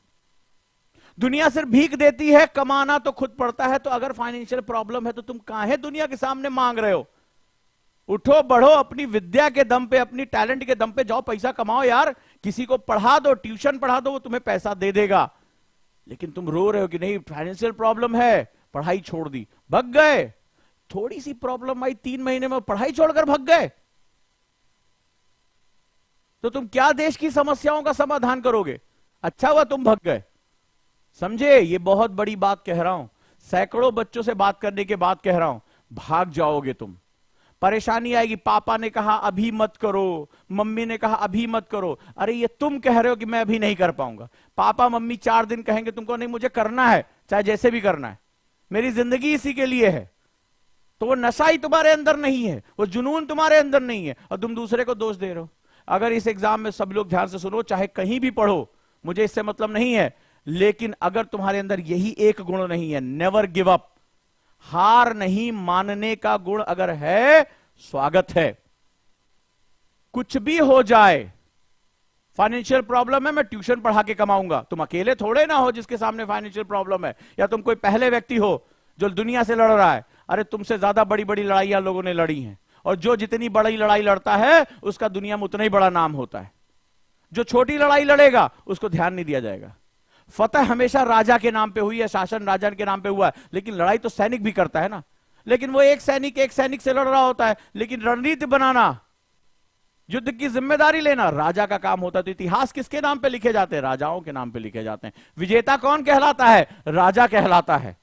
दुनिया सिर्फ भीख देती है, कमाना तो खुद पड़ता है। तो अगर फाइनेंशियल प्रॉब्लम है तो तुम काहे दुनिया के सामने मांग रहे हो? उठो बढ़ो, अपनी विद्या के दम पे, अपनी टैलेंट के दम पे जाओ, पैसा कमाओ यार। किसी को पढ़ा दो, ट्यूशन पढ़ा दो, वो तुम्हें पैसा दे देगा। लेकिन तुम रो रहे हो कि नहीं फाइनेंशियल प्रॉब्लम है, पढ़ाई छोड़ दी, भग गए। थोड़ी सी प्रॉब्लम आई, 3 महीने में पढ़ाई छोड़कर भग गए। तो तुम क्या देश की समस्याओं का समाधान करोगे? अच्छा हुआ तुम भग गए। समझे? ये बहुत बड़ी बात कह रहा हूं, सैकड़ों बच्चों से बात करने के बाद कह रहा हूं। भाग जाओगे तुम, परेशानी आएगी। पापा ने कहा अभी मत करो, मम्मी ने कहा अभी मत करो। अरे ये तुम कह रहे हो कि मैं अभी नहीं कर पाऊंगा। पापा मम्मी 4 दिन कहेंगे तुमको, नहीं मुझे करना है, चाहे जैसे भी करना है, मेरी जिंदगी इसी के लिए है। तो वो नशा ही तुम्हारे अंदर नहीं है, वो जुनून तुम्हारे अंदर नहीं है, और तुम दूसरे को दोष दे रहे हो। अगर इस एग्जाम में सब लोग ध्यान से सुनो, चाहे कहीं भी पढ़ो, मुझे इससे मतलब नहीं है, लेकिन अगर तुम्हारे अंदर यही एक गुण नहीं है, नेवर गिव अप, हार नहीं मानने का गुण अगर है, स्वागत है। कुछ भी हो जाए, फाइनेंशियल प्रॉब्लम है, मैं ट्यूशन पढ़ा के कमाऊंगा। तुम अकेले थोड़े ना हो जिसके सामने फाइनेंशियल प्रॉब्लम है, या तुम कोई पहले व्यक्ति हो जो दुनिया से लड़ रहा है। अरे तुमसे ज्यादा बड़ी बड़ी लड़ाइयां लोगों ने लड़ी हैं, और जो जितनी बड़ी लड़ाई लड़ता है उसका दुनिया में उतना ही बड़ा नाम होता है। जो छोटी लड़ाई लड़ेगा उसको ध्यान नहीं दिया जाएगा। फतह हमेशा राजा के नाम पे हुई है, शासन राजा के नाम पे हुआ है, लेकिन लड़ाई तो सैनिक भी करता है ना। लेकिन वो एक सैनिक से लड़ रहा होता है, लेकिन रणनीति बनाना, युद्ध की जिम्मेदारी लेना राजा का काम होता है। तो इतिहास किसके नाम पे लिखे जाते हैं? राजाओं के नाम पे लिखे जाते हैं। विजेता कौन कहलाता है? राजा कहलाता है।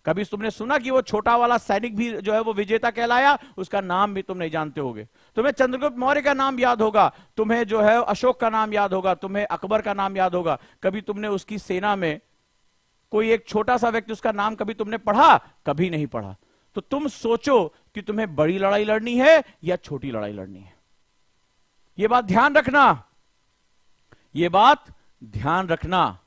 कभी तुमने सुना कि वो छोटा वाला सैनिक भी जो है वो विजेता कहलाया? उसका नाम भी तुम नहीं जानते होगे। तुम्हें चंद्रगुप्त मौर्य का नाम याद होगा, तुम्हें जो है अशोक का नाम याद होगा, तुम्हें अकबर का नाम याद होगा। कभी तुमने उसकी सेना में कोई एक छोटा सा व्यक्ति, उसका नाम कभी तुमने पढ़ा? कभी नहीं पढ़ा। तो तुम सोचो कि तुम्हें बड़ी लड़ाई लड़नी है या छोटी लड़ाई लड़नी है। यह बात ध्यान रखना, यह बात ध्यान रखना,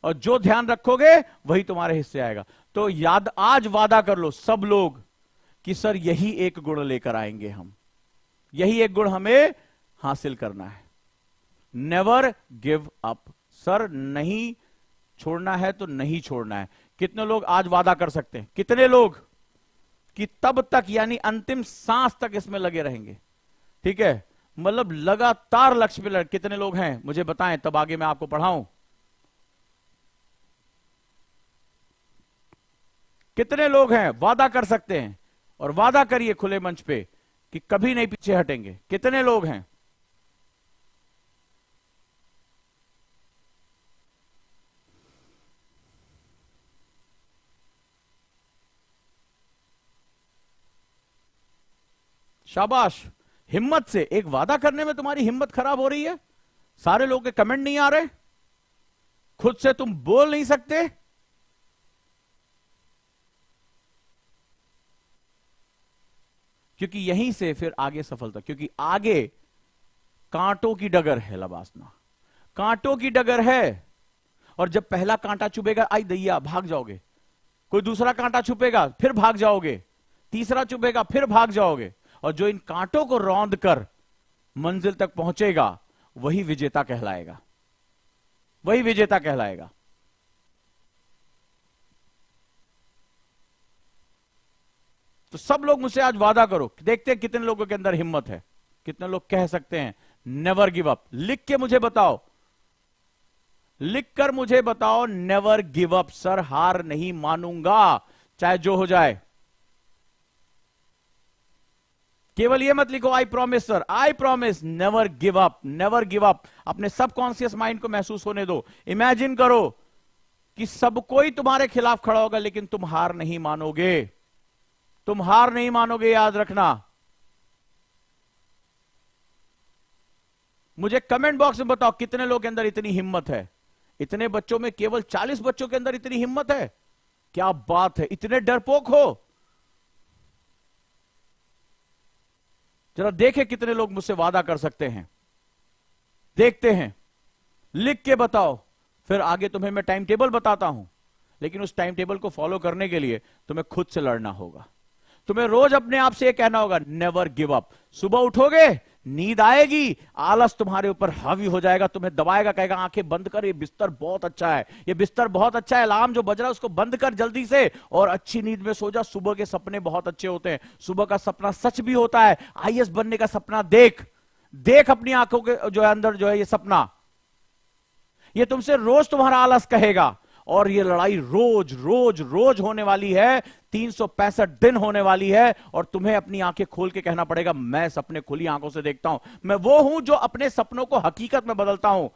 और जो ध्यान रखोगे वही तुम्हारे हिस्से आएगा। तो याद, आज वादा कर लो सब लोग कि सर यही एक गुण लेकर आएंगे हम, यही एक गुण हमें हासिल करना है, नेवर गिव अप। सर नहीं छोड़ना है तो नहीं छोड़ना है। कितने लोग आज वादा कर सकते हैं? कितने लोग कि तब तक, यानी अंतिम सांस तक इसमें लगे रहेंगे? ठीक है, मतलब लगातार लक्ष्य पे कितने लोग हैं मुझे बताएं, तब आगे मैं आपको पढ़ाऊं। कितने लोग हैं वादा कर सकते हैं? और वादा करिए खुले मंच पे कि कभी नहीं पीछे हटेंगे। कितने लोग हैं? शाबाश। हिम्मत से एक वादा करने में तुम्हारी हिम्मत खराब हो रही है। सारे लोग के कमेंट नहीं आ रहे, खुद से तुम बोल नहीं सकते। क्योंकि यहीं से फिर आगे सफलता, क्योंकि आगे कांटों की डगर है लबासना, कांटों की डगर है। और जब पहला कांटा चुभेगा, आई दैया, भाग जाओगे। कोई दूसरा कांटा छुपेगा, फिर भाग जाओगे। तीसरा चुभेगा, फिर भाग जाओगे। और जो इन कांटों को रौंद कर मंजिल तक पहुंचेगा वही विजेता कहलाएगा, वही विजेता कहलाएगा। तो सब लोग मुझसे आज वादा करो, देखते हैं कितने लोगों के अंदर हिम्मत है, कितने लोग कह सकते हैं नेवर गिव अप। लिख के मुझे बताओ, लिख कर मुझे बताओ, नेवर गिव अप। सर हार नहीं मानूंगा चाहे जो हो जाए। केवल ये मत लिखो I promise sir, I promise, never give up, never give up. अपने सबकॉन्शियस माइंड को महसूस होने दो। इमेजिन करो कि सब कोई तुम्हारे खिलाफ खड़ा होगा, लेकिन तुम हार नहीं मानोगे, तुम हार नहीं मानोगे, याद रखना। मुझे कमेंट बॉक्स में बताओ कितने लोग के अंदर इतनी हिम्मत है। इतने बच्चों में केवल 40 बच्चों के अंदर इतनी हिम्मत है, क्या बात है। इतने डरपोक हो, जरा देखें कितने लोग मुझसे वादा कर सकते हैं। देखते हैं, लिख के बताओ, फिर आगे तुम्हें मैं टाइम टेबल बताता हूं। लेकिन उस टाइम टेबल को फॉलो करने के लिए तुम्हें खुद से लड़ना होगा। तुम्हें रोज अपने आप से यह कहना होगा नेवर गिव अप। सुबह उठोगे, नींद आएगी, आलस तुम्हारे ऊपर हावी हो जाएगा, तुम्हें दबाएगा, कहेगा आंखें बंद कर, ये बिस्तर बहुत अच्छा है, ये बिस्तर बहुत अच्छा है, अलार्म जो बज रहा है उसको बंद कर जल्दी से और अच्छी नींद में सो जा। सुबह के सपने बहुत अच्छे होते हैं, सुबह का सपना सच भी होता है। आईएएस बनने का सपना देख, देख अपनी आंखों के जो है अंदर जो है ये सपना, ये तुमसे रोज तुम्हारा आलस कहेगा। और ये लड़ाई रोज रोज रोज होने वाली है, 365 दिन होने वाली है। और तुम्हें अपनी आंखें खोल के कहना पड़ेगा, मैं सपने खुली आंखों से देखता हूं, मैं वो हूं जो अपने सपनों को हकीकत में बदलता हूं।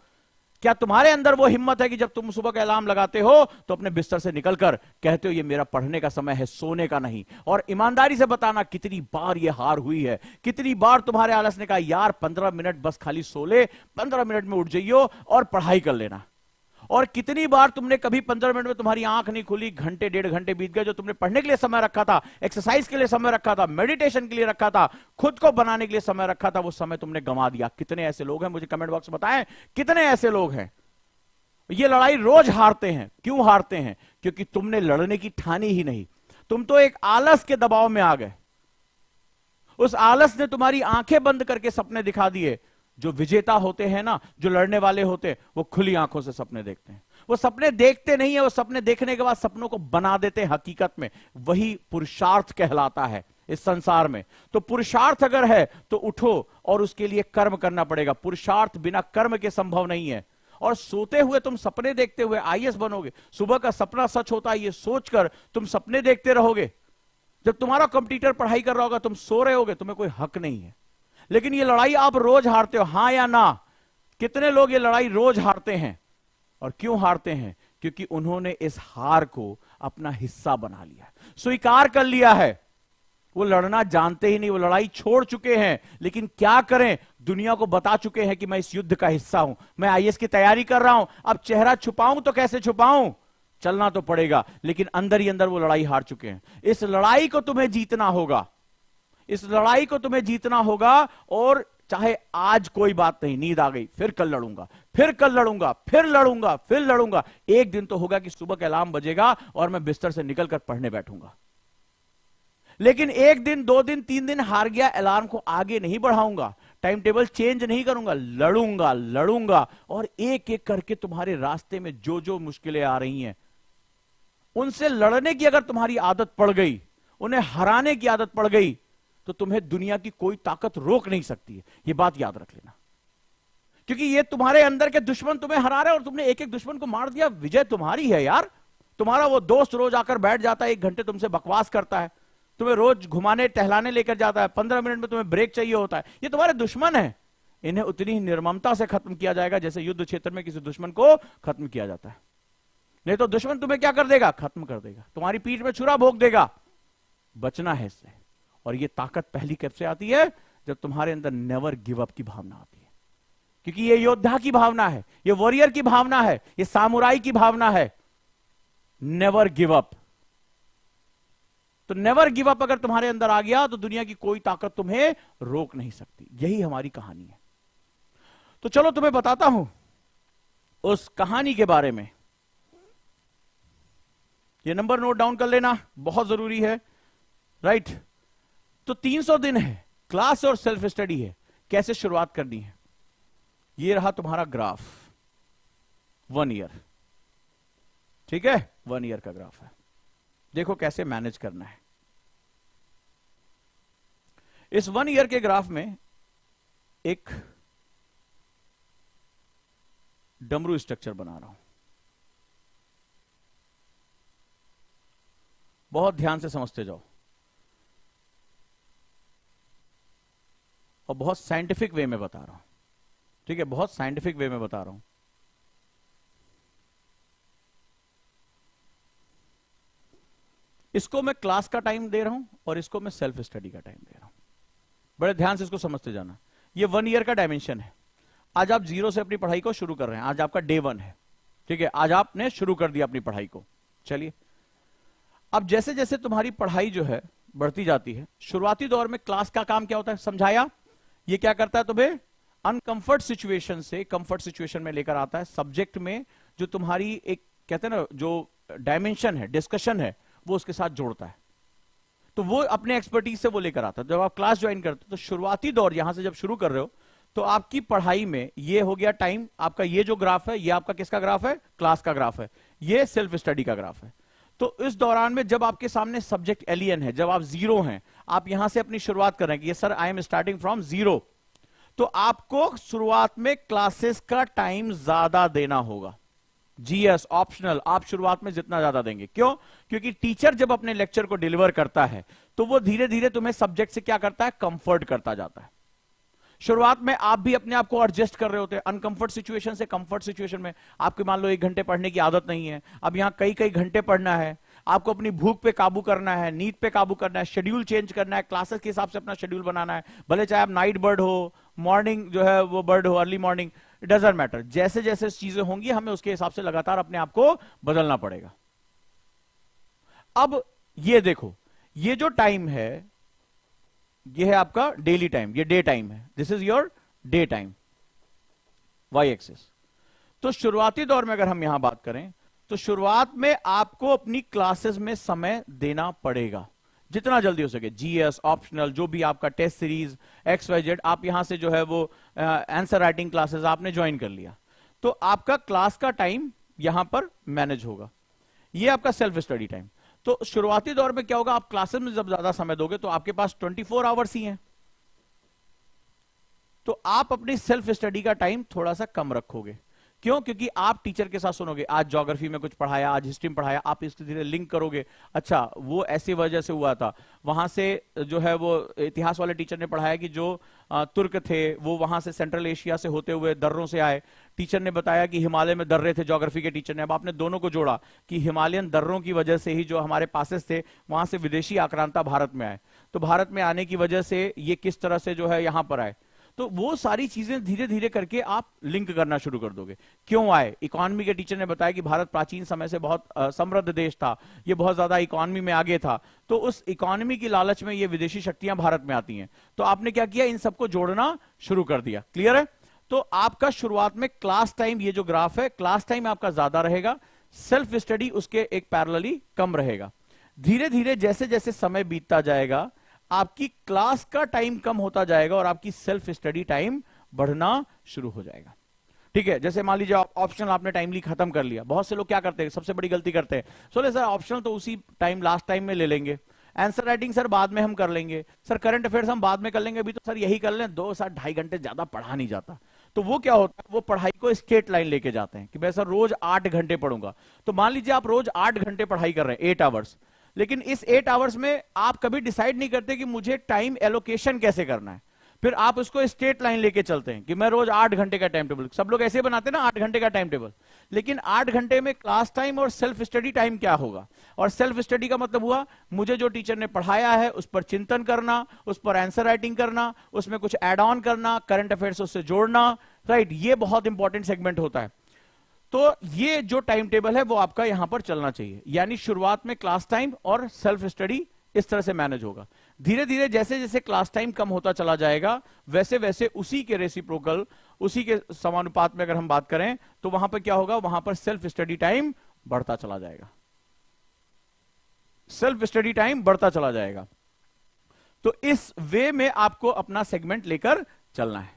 क्या तुम्हारे अंदर वो हिम्मत है कि जब तुम सुबह का अलार्म लगाते हो तो अपने बिस्तर से निकलकर कहते हो ये मेरा पढ़ने का समय है, सोने का नहीं? और ईमानदारी से बताना कितनी बार ये हार हुई है, कितनी बार तुम्हारे आलस ने कहा यार 15 मिनट बस खाली सो ले, 15 मिनट में उठ जाइयो और पढ़ाई कर लेना। और कितनी बार तुमने कभी 15 मिनट में तुम्हारी आंख नहीं खुली, घंटे 1.5 घंटे बीत गए, जो तुमने पढ़ने के लिए समय रखा था, एक्सरसाइज के लिए समय रखा था, मेडिटेशन के लिए रखा था, खुद को बनाने के लिए समय रखा था, वो समय तुमने गंवा दिया। कितने ऐसे लोग हैं, मुझे कमेंट बॉक्स में बताएं कितने ऐसे लोग हैं। ये लड़ाई रोज हारते हैं। क्यों हारते हैं? क्योंकि तुमने लड़ने की ठानी ही नहीं, तुम तो एक आलस के दबाव में आ गए। उस आलस ने तुम्हारी आंखें बंद करके सपने दिखा दिए। जो विजेता होते हैं ना, जो लड़ने वाले होते हैं, वो खुली आंखों से सपने देखते हैं। वो सपने देखते नहीं है, वो सपने देखने के बाद सपनों को बना देते हैं हकीकत में। वही पुरुषार्थ कहलाता है इस संसार में। तो पुरुषार्थ अगर है तो उठो और उसके लिए कर्म करना पड़ेगा। पुरुषार्थ बिना कर्म के संभव नहीं है। और सोते हुए तुम सपने देखते हुए आईएएस बनोगे, सुबह का सपना सच होता है ये सोचकर तुम सपने देखते रहोगे। जब तुम्हारा कंप्यूटर पढ़ाई कर रहा होगा, तुम सो रहे होगे, तुम्हें कोई हक नहीं है। लेकिन ये लड़ाई आप रोज हारते हो, हां या ना? कितने लोग ये लड़ाई रोज हारते हैं? और क्यों हारते हैं? क्योंकि उन्होंने इस हार को अपना हिस्सा बना लिया, स्वीकार कर लिया है। वो लड़ना जानते ही नहीं, वो लड़ाई छोड़ चुके हैं। लेकिन क्या करें, दुनिया को बता चुके हैं कि मैं इस युद्ध का हिस्सा हूं, मैं आईएएस की तैयारी कर रहा हूं। अब चेहरा छुपाऊं तो कैसे छुपाऊं? चलना तो पड़ेगा, लेकिन अंदर ही अंदर वो लड़ाई हार चुके हैं। इस लड़ाई को तुम्हें जीतना होगा, इस लड़ाई को तुम्हें जीतना होगा। और चाहे आज कोई बात नहीं, नींद आ गई, फिर कल लड़ूंगा, फिर कल लड़ूंगा, फिर लड़ूंगा, फिर लड़ूंगा। एक दिन तो होगा कि सुबह का अलार्म बजेगा और मैं बिस्तर से निकलकर पढ़ने बैठूंगा। लेकिन एक दिन, 2 दिन, 3 दिन हार गया, अलार्म को आगे नहीं बढ़ाऊंगा, टाइम टेबल चेंज नहीं करूंगा, लड़ूंगा लड़ूंगा। और एक एक करके तुम्हारे रास्ते में जो जो मुश्किलें आ रही हैं, उनसे लड़ने की अगर तुम्हारी आदत पड़ गई, उन्हें हराने की आदत पड़ गई, तो तुम्हें दुनिया की कोई ताकत रोक नहीं सकती है। यह बात याद रख लेना। क्योंकि ये तुम्हारे अंदर के दुश्मन तुम्हें हरा रहे हैं और तुमने एक एक दुश्मन को मार दिया। विजय तुम्हारी है यार। तुम्हारा वो दोस्त रोज आकर बैठ जाता है, 1 घंटे तुमसे बकवास करता है, तुम्हें रोज घुमाने टहलाने लेकर जाता है, 15 मिनट में तुम्हें ब्रेक चाहिए होता है। ये तुम्हारे दुश्मन है। इन्हें उतनी ही निर्ममता से खत्म किया जाएगा जैसे युद्ध क्षेत्र में किसी दुश्मन को खत्म किया जाता है। नहीं तो दुश्मन तुम्हें क्या कर देगा? खत्म कर देगा, तुम्हारी पीठ में छुरा भोंक देगा। बचना है इससे। और ये ताकत पहली कब से आती है? जब तुम्हारे अंदर नेवर गिव अप की भावना आती है। क्योंकि ये योद्धा की भावना है, ये वॉरियर की भावना है, ये सामुराई की भावना है, नेवर गिव अप। तो नेवर गिव अप अगर तुम्हारे अंदर आ गया तो दुनिया की कोई ताकत तुम्हें रोक नहीं सकती। यही हमारी कहानी है। तो चलो तुम्हें बताता हूं उस कहानी के बारे में। ये नंबर नोट डाउन कर लेना, बहुत जरूरी है, राइट? तो 300 दिन है, क्लास और सेल्फ स्टडी है। कैसे शुरुआत करनी है? ये रहा तुम्हारा ग्राफ, 1 ईयर, ठीक है? 1 ईयर का ग्राफ है। देखो कैसे मैनेज करना है। इस 1 ईयर के ग्राफ में एक डमरू स्ट्रक्चर बना रहा हूं। बहुत ध्यान से समझते जाओ और बहुत साइंटिफिक वे में बता रहा हूं, ठीक है? बहुत साइंटिफिक वे में बता रहा हूं। इसको मैं क्लास का टाइम दे रहा हूं और इसको मैं सेल्फ स्टडी का टाइम दे रहा हूं। बड़े ध्यान से इसको समझते जाना। ये 1 ईयर का डायमेंशन है। आज आप 0 से अपनी पढ़ाई को शुरू कर रहे हैं। आज आपका डे 1 है, ठीक है? आज आपने शुरू कर दिया अपनी पढ़ाई को। चलिए, अब जैसे जैसे तुम्हारी पढ़ाई जो है बढ़ती जाती है, शुरुआती दौर में क्लास का काम क्या होता है समझाया? ये क्या करता है? तुम्हें अनकंफर्ट सिचुएशन से कंफर्ट सिचुएशन में लेकर आता है। सब्जेक्ट में जो तुम्हारी एक कहते हैं ना जो डायमेंशन है, डिस्कशन है, वो उसके साथ जोड़ता है। तो वो अपने एक्सपर्टीज से वो लेकर आता है। जब आप क्लास ज्वाइन करते हो तो शुरुआती दौर यहां से जब शुरू कर रहे हो तो आपकी पढ़ाई में ये हो गया टाइम आपका, ये जो ग्राफ है ये आपका किसका ग्राफ है, क्लास का ग्राफ है, ये सेल्फ स्टडी का ग्राफ है। तो इस दौरान में जब आपके सामने सब्जेक्ट एलियन है, जब आप जीरो हैं, आप यहां से अपनी शुरुआत कर रहे हैं कि ये sir I am starting from zero, तो आपको शुरुआत में क्लासेस का टाइम ज्यादा देना होगा। जीएस ऑप्शनल, आप शुरुआत में जितना ज्यादा देंगे। क्यों? क्योंकि टीचर जब अपने लेक्चर को डिलीवर करता है तो वो धीरे धीरे तुम्हें सब्जेक्ट से क्या करता है, कंफर्ट करता जाता है। शुरुआत में आप भी अपने आप को एडजस्ट कर रहे होते हैं, अनकंफर्ट सिचुएशन से कंफर्ट सिचुएशन में। आपके मान लो 1 घंटे पढ़ने की आदत नहीं है, अब यहां कई कई घंटे पढ़ना है, आपको अपनी भूख पे काबू करना है, नींद पे काबू करना है, शेड्यूल चेंज करना है, क्लासेस के हिसाब से अपना शेड्यूल बनाना है, भले चाहे आप नाइट बर्ड हो, मॉर्निंग जो है वो बर्ड हो, early morning, it doesn't matter. जैसे जैसे चीजें होंगी हमें उसके हिसाब से लगातार अपने आप को बदलना पड़ेगा। अब ये देखो, ये जो टाइम है ये है आपका डेली टाइम, ये डे टाइम है, this is your day time, Y axis. तो शुरुआती दौर में अगर हम यहां बात करें तो शुरुआत में आपको अपनी क्लासेस में समय देना पड़ेगा जितना जल्दी हो सके। जीएस ऑप्शनल, जो भी आपका टेस्ट सीरीज XYZ, आप यहां से जो है वो आंसर राइटिंग क्लासेस आपने ज्वाइन कर लिया, तो आपका क्लास का टाइम यहां पर मैनेज होगा। ये आपका सेल्फ स्टडी टाइम। तो शुरुआती दौर में क्या होगा, आप क्लासेस में जब ज्यादा समय दोगे तो आपके पास 24 आवर्स ही हैं, तो आप अपनी सेल्फ स्टडी का टाइम थोड़ा सा कम रखोगे। क्यों? क्योंकि आप टीचर के साथ सुनोगे, आज ज्योग्राफी में कुछ पढ़ाया, आज हिस्ट्री में पढ़ाया, आप इसके धीरे लिंक करोगे, अच्छा वो ऐसी वजह से हुआ था, वहां से जो है वो इतिहास वाले टीचर ने पढ़ाया कि जो तुर्क थे वो वहां से सेंट्रल एशिया से होते हुए दर्रों से आए, टीचर ने बताया कि हिमालय में दर्रे थे, ज्योग्राफी के टीचर ने। अब आपने दोनों को जोड़ा कि हिमालयन दर्रों की वजह से ही जो हमारे पासेस थे वहां से विदेशी आक्रांता भारत में आए, तो भारत में आने की वजह से ये किस तरह से जो है यहां पर आए, तो वो सारी चीजें धीरे धीरे करके आप लिंक करना शुरू कर दोगे। क्यों आए? इकोनॉमी के टीचर ने बताया कि भारत प्राचीन समय से बहुत समृद्ध देश था, ये बहुत ज्यादा इकोनॉमी में आगे था, तो उस इकोनॉमी की लालच में ये विदेशी शक्तियां भारत में आती हैं, तो आपने क्या किया, इन सबको जोड़ना शुरू कर दिया। क्लियर है? तो आपका शुरुआत में क्लास टाइम, ये जो ग्राफ है, क्लास टाइम आपका ज्यादा रहेगा, सेल्फ स्टडी उसके एक पैरेलली कम रहेगा। धीरे धीरे जैसे जैसे समय बीतता जाएगा आपकी क्लास का टाइम कम होता जाएगा और आपकी सेल्फ स्टडी टाइम बढ़ना शुरू हो जाएगा। ठीक है, जैसे मान लीजिए ऑप्शनल आपने टाइमली खत्म कर लिया। बहुत से लोग क्या करते हैं, सबसे बड़ी गलती करते हैं, सोले सर ऑप्शनल तो उसी टाइम लास्ट टाइम में ले लेंगे, आंसर राइटिंग सर बाद में हम कर लेंगे, सर करंट अफेयर्स हम बाद में कर लेंगे, अभी तो सर यही कर लें, 2-2.5 घंटे ज्यादा पढ़ा नहीं जाता। तो वो क्या होता है, वो पढ़ाई को स्ट्रेट लाइन लेके जाते हैं कि मैं सर रोज 8 घंटे पढ़ूंगा। तो मान लीजिए आप रोज 8 घंटे पढ़ाई कर रहे हैं, 8 आवर्स, लेकिन इस 8 आवर्स में आप कभी डिसाइड नहीं करते कि मुझे टाइम एलोकेशन कैसे करना है। फिर आप उसको स्ट्रेट लाइन लेके चलते हैं कि मैं रोज 8 घंटे का टाइम टेबल, सब लोग ऐसे बनाते हैं ना 8 घंटे का टाइम टेबल, लेकिन 8 घंटे में क्लास टाइम और सेल्फ स्टडी टाइम क्या होगा। और सेल्फ स्टडी का मतलब हुआ मुझे जो टीचर ने पढ़ाया है उस पर चिंतन करना, उस पर आंसर राइटिंग करना, उसमें कुछ एड ऑन करना, करंट अफेयर्स उससे जोड़ना, राइट, ये बहुत इंपॉर्टेंट सेगमेंट होता है। तो ये जो टाइम टेबल है वो आपका यहां पर चलना चाहिए, यानी शुरुआत में क्लास टाइम और सेल्फ स्टडी इस तरह से मैनेज होगा। धीरे धीरे जैसे जैसे क्लास टाइम कम होता चला जाएगा वैसे वैसे उसी के रेसिप्रोकल, उसी के समानुपात में अगर हम बात करें तो वहां पर क्या होगा, वहां पर सेल्फ स्टडी टाइम बढ़ता चला जाएगा, सेल्फ स्टडी टाइम बढ़ता चला जाएगा। तो इस वे में आपको अपना सेगमेंट लेकर चलना है,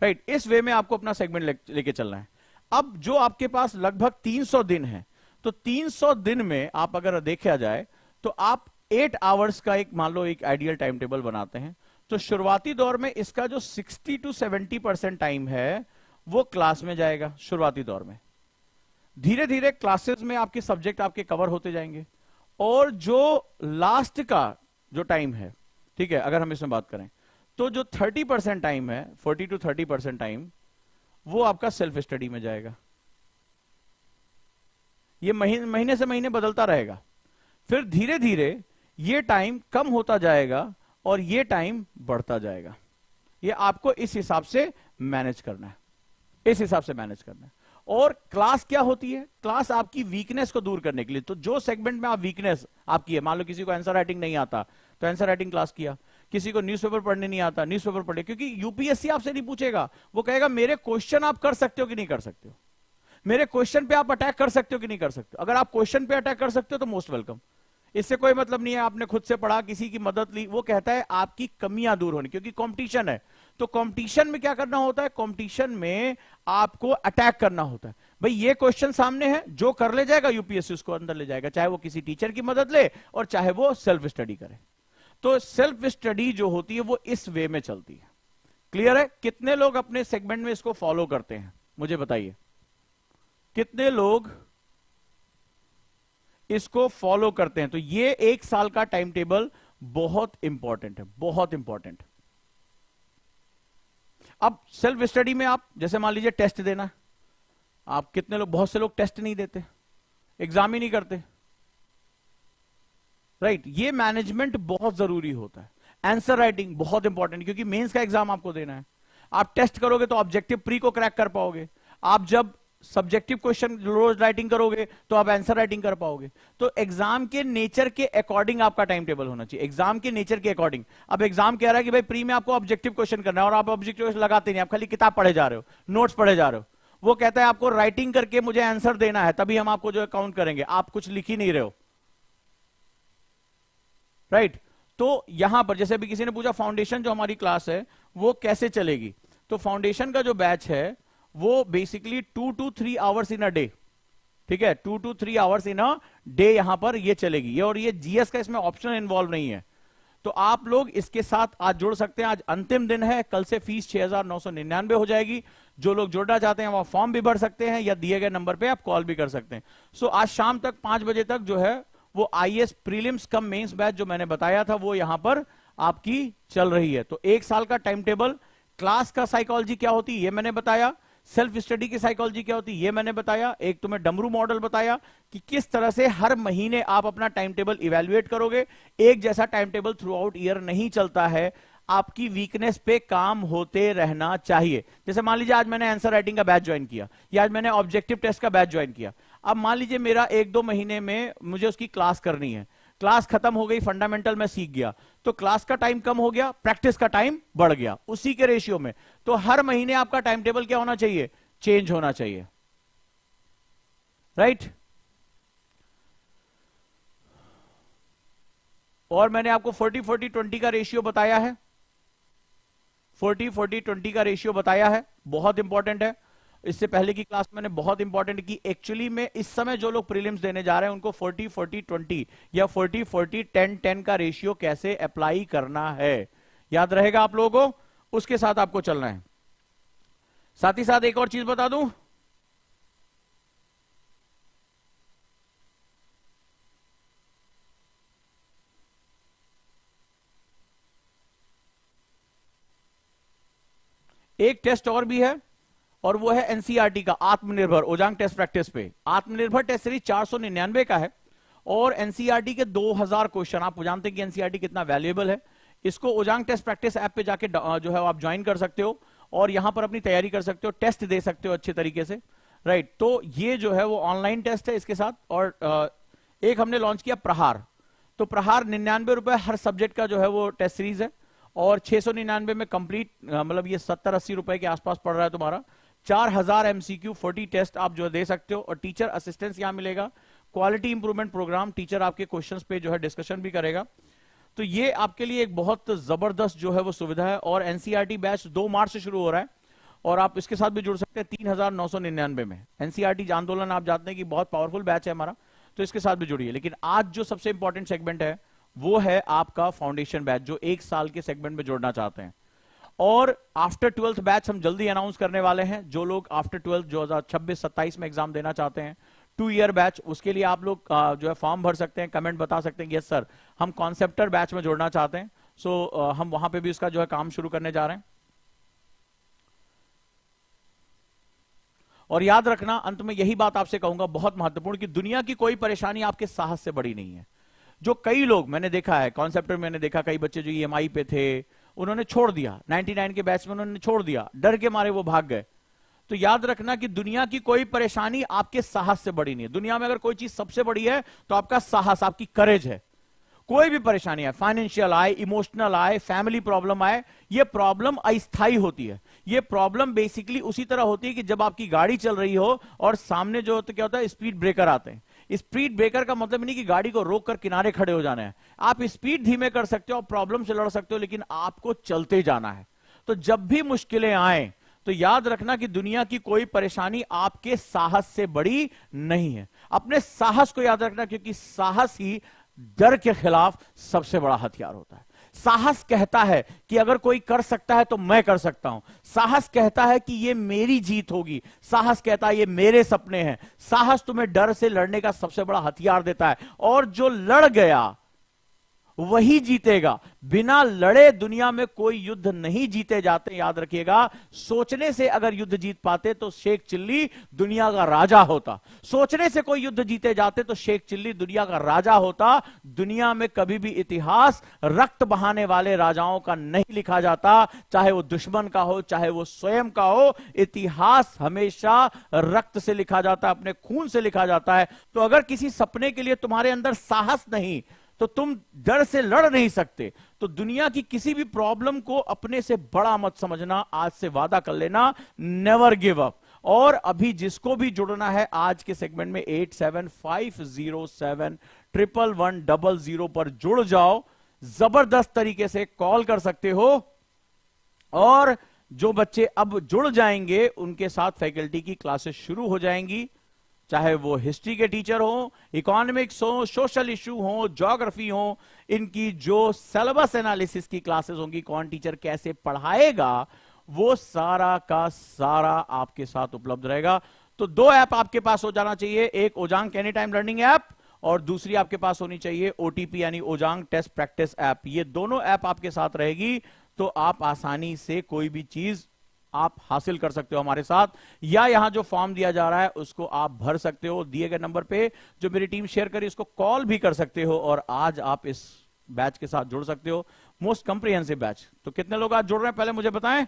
राइट, इस वे में आपको अपना सेगमेंट लेके चलना है। अब जो आपके पास लगभग 300 दिन है, तो 300 दिन में आप अगर देखा जाए तो आप 8 आवर्स का एक मान लो एक आइडियल टाइम टेबल बनाते हैं, तो शुरुआती दौर में इसका जो 60 to 70% टाइम है वो क्लास में जाएगा शुरुआती दौर में। धीरे धीरे क्लासेस में आपके सब्जेक्ट आपके कवर होते जाएंगे, और जो लास्ट का जो टाइम है, ठीक है, अगर हम इसमें बात करें तो जो 30% टाइम है, 40 to 30% टाइम, वो आपका सेल्फ स्टडी में जाएगा। ये महीने से महीने बदलता रहेगा, फिर धीरे धीरे ये टाइम कम होता जाएगा और ये टाइम बढ़ता जाएगा। ये आपको इस हिसाब से मैनेज करना है, इस हिसाब से मैनेज करना है। और क्लास क्या होती है, क्लास आपकी वीकनेस को दूर करने के लिए। तो जो सेगमेंट में आप वीकनेस आपकी है, मान लो किसी को आंसर राइटिंग नहीं आता तो आंसर राइटिंग क्लास किया, किसी को न्यूज़पेपर पढ़ने नहीं आता, न्यूज़पेपर पढ़े, क्योंकि यूपीएससी आपसे नहीं पूछेगा, वो कहेगा मेरे क्वेश्चन आप कर सकते हो कि नहीं कर सकते हो, मेरे क्वेश्चन पे आप अटैक कर सकते हो कि नहीं कर सकते हो। अगर आप क्वेश्चन पे अटैक कर सकते हो तो मोस्ट वेलकम, इससे कोई मतलब नहीं है आपने खुद से पढ़ा, किसी की मदद ली, वो कहता है आपकी कमियां दूर होनी, क्योंकि कंपटीशन है। तो कंपटीशन में क्या करना होता है, कंपटीशन में आपको अटैक करना होता है। भाई ये क्वेश्चन सामने है, जो कर ले जाएगा यूपीएससी उसको अंदर ले जाएगा, चाहे वो किसी टीचर की मदद ले और चाहे वो सेल्फ स्टडी करे। तो सेल्फ स्टडी जो होती है वो इस वे में चलती है। क्लियर है? कितने लोग अपने सेगमेंट में इसको फॉलो करते हैं, मुझे बताइए, कितने लोग इसको फॉलो करते हैं? तो ये 1 साल का टाइम टेबल बहुत इंपॉर्टेंट है, बहुत इंपॉर्टेंट। अब सेल्फ स्टडी में आप जैसे मान लीजिए टेस्ट देना है, आप कितने लोग, बहुत से लोग टेस्ट नहीं देते, एग्जाम ही नहीं करते, राइट? ये मैनेजमेंट बहुत जरूरी होता है। आंसर राइटिंग बहुत इंपॉर्टेंट, क्योंकि मेंस का एग्जाम आपको देना है। आप टेस्ट करोगे तो ऑब्जेक्टिव प्री को क्रैक कर पाओगे, आप जब सब्जेक्टिव क्वेश्चन रोज राइटिंग करोगे तो आप आंसर राइटिंग कर पाओगे। तो एग्जाम के नेचर के अकॉर्डिंग आपका टाइम टेबल होना चाहिए, एग्जाम के नेचर के अकॉर्डिंग। अब एग्जाम कह रहा है कि भाई प्री में आपको ऑब्जेक्टिव क्वेश्चन करना है, और आप ऑब्जेक्टिव क्वेश्चन लगाते नहीं, आप खाली किताब पढ़े जा रहे हो, नोट्स पढ़े जा रहे हो। वो कहता है आपको राइटिंग करके मुझे आंसर देना है, तभी हम आपको जो है काउंट करेंगे, आप कुछ लिख ही नहीं रहे हो, राइट? तो यहां पर जैसे अभी किसी ने पूछा फाउंडेशन जो हमारी क्लास है वो कैसे चलेगी, तो फाउंडेशन का जो बैच है वो basically 2 to 3 hours in a day, ठीक है, 2 to 3 hours in a day यहां पर ये चलेगी। ये और ये जीएस का इसमें ऑप्शन इन्वॉल्व नहीं है, तो आप लोग इसके साथ आज जुड़ सकते हैं। आज अंतिम दिन है, कल से फीस 6,999 हो जाएगी। जो लोग जुड़ना चाहते हैं वो फॉर्म भी भर सकते हैं, या दिए गए नंबर पे आप कॉल भी कर सकते हैं। सो आज शाम तक 5 बजे तक जो है वो IAS prelims cum mains batch जो मैंने बताया था वो यहां पर आपकी चल रही है। तो 1 साल का टाइम टेबल, क्लास का साइकोलॉजी क्या होती है ये मैंने बताया, सेल्फ स्टडी की साइकोलॉजी क्या होती है ये मैंने बताया, एक तुम्हें डमरू मॉडल बताया कि किस तरह से हर महीने आप अपना टाइम टेबल इवेल्युएट करोगे। एक जैसा time table through out year नहीं चलता है, आपकी वीकनेस पे काम होते रहना चाहिए। जैसे मान लीजिए आज मैंने आंसर राइटिंग का बैच ज्वाइन किया, या आज मैंने ऑब्जेक्टिव टेस्ट का बैच ज्वाइन किया। अब मान लीजिए मेरा 1-2 महीने में मुझे उसकी क्लास करनी है, क्लास खत्म हो गई, फंडामेंटल में सीख गया, तो क्लास का टाइम कम हो गया, प्रैक्टिस का टाइम बढ़ गया, उसी के रेशियो में। तो हर महीने आपका टाइम टेबल क्या होना चाहिए, चेंज होना चाहिए, राइट? और मैंने आपको 40-40-20 का रेशियो बताया है, 40-40-20 का रेशियो बताया है, बहुत इंपॉर्टेंट है। इससे पहले की क्लास मैंने बहुत इंपॉर्टेंट की, एक्चुअली में इस समय जो लोग प्रीलिम्स देने जा रहे हैं उनको 40-40-20 या 40-40-10-10 का रेशियो कैसे अप्लाई करना है याद रहेगा आप लोगों को, उसके साथ आपको चलना है। साथ ही साथ एक और चीज बता दूं, एक टेस्ट और भी है, और वो है एनसीईआरटी का आत्मनिर्भर ओजांग टेस्ट प्रैक्टिस पे। आत्मनिर्भर टेस्ट सीरीज 499 का है, और एनसीईआरटी के 2000 क्वेश्चन। आप जानते हैं कि एनसीईआरटी कितना वैल्यूएबल है। इसको ओजांग टेस्ट प्रैक्टिस ऐप पे जाके जो है आप ज्वाइन कर सकते हो, और यहां पर अपनी तैयारी कर सकते हो, टेस्ट दे सकते हो अच्छे तरीके से, राइट? तो ये जो है वो ऑनलाइन टेस्ट है इसके साथ। और एक हमने लॉन्च किया प्रहार, तो प्रहार 99 रुपए हर सब्जेक्ट का जो है वो टेस्ट सीरीज है, और 699 में कंप्लीट, मतलब ये 70-80 रुपए के आसपास पड़ रहा है तुम्हारा। 4000 एमसीक्यू 40 टेस्ट आप जो दे सकते हो, और टीचर असिस्टेंस यहां मिलेगा, क्वालिटी इंप्रूवमेंट प्रोग्राम, टीचर आपके क्वेश्चंस पे जो है डिस्कशन भी करेगा। तो ये आपके लिए एक बहुत जबरदस्त जो है वो सुविधा है। और एनसीईआरटी बैच 2 मार्च से शुरू हो रहा है, और आप इसके साथ भी जुड़ सकते हैं 3999 में। एनसीईआरटी आंदोलन आप जानते हैं कि बहुत पावरफुल बैच है हमारा, तो इसके साथ भी जुड़िए। लेकिन आज जो सबसे इंपॉर्टेंट सेगमेंट है वो है आपका फाउंडेशन बैच, जो 1 साल के सेगमेंट में जुड़ना चाहते हैं। और आफ्टर 12th बैच हम जल्दी अनाउंस करने वाले हैं। जो लोग आफ्टर 12th 2026-27 में एग्जाम देना चाहते हैं, 2 ईयर बैच, उसके लिए आप लोग जो है फॉर्म भर सकते हैं, कमेंट बता सकते हैं यस सर हम कॉन्सेप्टर बैच में जुड़ना चाहते हैं। सो हम वहां पे भी उसका जो है काम शुरू करने जा रहे हैं। और याद रखना, अंत में यही बात आपसे कहूंगा बहुत महत्वपूर्ण, कि दुनिया की कोई परेशानी आपके साहस से बड़ी नहीं है। जो कई लोग मैंने देखा है कॉन्सेप्टर, मैंने देखा कई बच्चे जो ईएमआई पे थे उन्होंने छोड़ दिया, 99 के बैच में उन्होंने छोड़ दिया, डर के मारे वो भाग गए। तो याद रखना कि दुनिया की कोई परेशानी आपके साहस से बड़ी नहीं है। दुनिया में अगर कोई चीज सबसे बड़ी है तो आपका साहस, आपकी करेज है। कोई भी परेशानी आए, फाइनेंशियल आए, इमोशनल आए, फैमिली प्रॉब्लम आए, ये प्रॉब्लम अस्थायी होती है। ये प्रॉब्लम बेसिकली उसी तरह होती है कि जब आपकी गाड़ी चल रही हो और सामने जो होता क्या होता है, स्पीड ब्रेकर आते हैं। स्पीड ब्रेकर का मतलब नहीं कि गाड़ी को रोक कर किनारे खड़े हो जाना है। आप स्पीड धीमे कर सकते हो, प्रॉब्लम से लड़ सकते हो, लेकिन आपको चलते जाना है। तो जब भी मुश्किलें आए तो याद रखना कि दुनिया की कोई परेशानी आपके साहस से बड़ी नहीं है। अपने साहस को याद रखना, क्योंकि साहस ही डर के खिलाफ सबसे बड़ा हथियार होता है। साहस कहता है कि अगर कोई कर सकता है तो मैं कर सकता हूं। साहस कहता है कि ये मेरी जीत होगी। साहस कहता है ये मेरे सपने हैं। साहस तुम्हें डर से लड़ने का सबसे बड़ा हथियार देता है, और जो लड़ गया वही जीतेगा। बिना लड़े दुनिया में कोई युद्ध नहीं जीते जाते, याद रखिएगा। सोचने से अगर युद्ध जीत पाते तो शेख चिल्ली दुनिया का राजा होता। सोचने से कोई युद्ध जीते जाते तो शेख चिल्ली दुनिया का राजा होता। दुनिया में कभी भी इतिहास रक्त बहाने वाले राजाओं का नहीं लिखा जाता, चाहे वो दुश्मन का हो, चाहे वो स्वयं का हो। इतिहास हमेशा रक्त से लिखा जाता है, अपने खून से लिखा जाता है। तो अगर किसी सपने के लिए तुम्हारे अंदर साहस नहीं तो तुम डर से लड़ नहीं सकते। तो दुनिया की किसी भी प्रॉब्लम को अपने से बड़ा मत समझना। आज से वादा कर लेना, नेवर गिव अप। और अभी जिसको भी जुड़ना है आज के सेगमेंट में 8750711100 पर जुड़ जाओ। जबरदस्त तरीके से कॉल कर सकते हो। और जो बच्चे अब जुड़ जाएंगे उनके साथ फैकल्टी की क्लासेस शुरू हो जाएंगी, चाहे वो हिस्ट्री के टीचर हो, इकोनॉमिक्स हो, सोशल इशू हो, ज्योग्राफी हो। इनकी जो सिलेबस एनालिसिस की क्लासेस होंगी, कौन टीचर कैसे पढ़ाएगा, वो सारा का सारा आपके साथ उपलब्ध रहेगा। तो दो ऐप आपके पास हो जाना चाहिए, एक ओजांग एनी टाइम लर्निंग ऐप और दूसरी आपके पास होनी चाहिए ओटीपी यानी ओजांग टेस्ट प्रैक्टिस ऐप। ये दोनों ऐप आपके साथ रहेगी तो आप आसानी से कोई भी चीज आप हासिल कर सकते हो हमारे साथ, या यहां जो फॉर्म दिया जा रहा है उसको आप भर सकते हो। दिए गए नंबर पे जो मेरी टीम शेयर करी उसको कॉल भी कर सकते हो, और आज आप इस बैच के साथ जुड़ सकते हो। Most comprehensive batch. तो कितने लोग आज जुड़ रहे हैं पहले मुझे बताएं,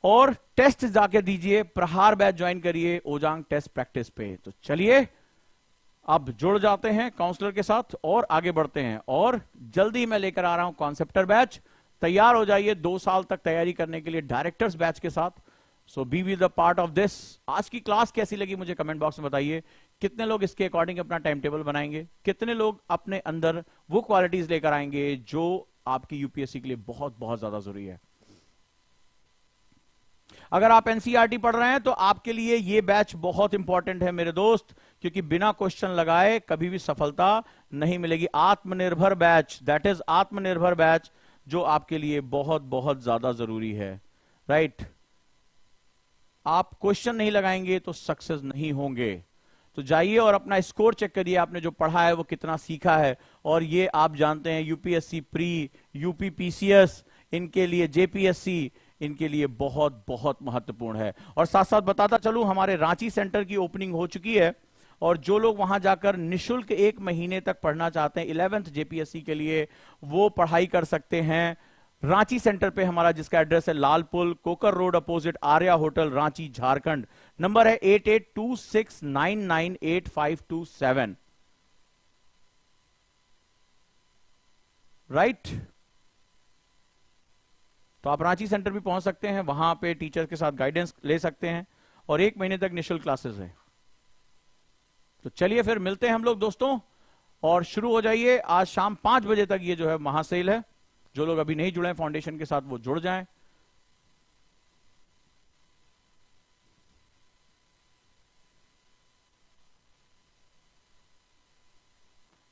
और टेस्ट जाके दीजिए। प्रहार बैच ज्वाइन करिए ओजांग टेस्ट प्रैक्टिस पे। तो चलिए अब जुड़ जाते हैं काउंसलर के साथ और आगे बढ़ते हैं। और जल्दी मैं लेकर आ रहा हूं कॉन्सेप्टर बैच। तैयार हो जाइए 2 साल तक तैयारी करने के लिए डायरेक्टर्स बैच के साथ। So be with the part of this. आज की क्लास कैसी लगी मुझे कमेंट बॉक्स में बताइए। कितने लोग इसके अकॉर्डिंग अपना टाइम टेबल बनाएंगे, कितने लोग अपने अंदर वो क्वालिटीज लेकर आएंगे जो आपकी यूपीएससी के लिए बहुत बहुत ज्यादा जरूरी है। अगर आप एनसीईआरटी पढ़ रहे हैं तो आपके लिए ये बैच बहुत इंपॉर्टेंट है मेरे दोस्त, क्योंकि बिना क्वेश्चन लगाए कभी भी सफलता नहीं मिलेगी। आत्मनिर्भर बैच, दैट इज आत्मनिर्भर बैच, जो आपके लिए बहुत बहुत ज्यादा जरूरी है। राइट? आप क्वेश्चन नहीं लगाएंगे तो सक्सेस नहीं होंगे। तो जाइए और अपना स्कोर चेक करिए, आपने जो पढ़ा है वो कितना सीखा है। और ये आप जानते हैं यूपीएससी प्री, यूपी पीसीएस, इनके लिए जेपीएससी, इनके लिए बहुत बहुत महत्वपूर्ण है। और साथ साथ बताता चलूं, हमारे रांची सेंटर की ओपनिंग हो चुकी है, और जो लोग वहां जाकर निशुल्क 1 महीने तक पढ़ना चाहते हैं 11th जेपीएससी के लिए, वो पढ़ाई कर सकते हैं रांची सेंटर पे हमारा, जिसका एड्रेस है Lal Pul, Kokar road, opposite Arya hotel, Ranchi, Jharkhand. Number है 8826998527। राइट? तो आप रांची सेंटर भी पहुंच सकते हैं, वहां पे टीचर के साथ गाइडेंस ले सकते हैं, और 1 महीने तक निशुल्क क्लासेस है। तो चलिए फिर मिलते हैं हम लोग दोस्तों, और शुरू हो जाइए। आज शाम 5 बजे तक ये जो है महासेल है। जो लोग अभी नहीं जुड़े हैं फाउंडेशन के साथ वो जुड़ जाएं।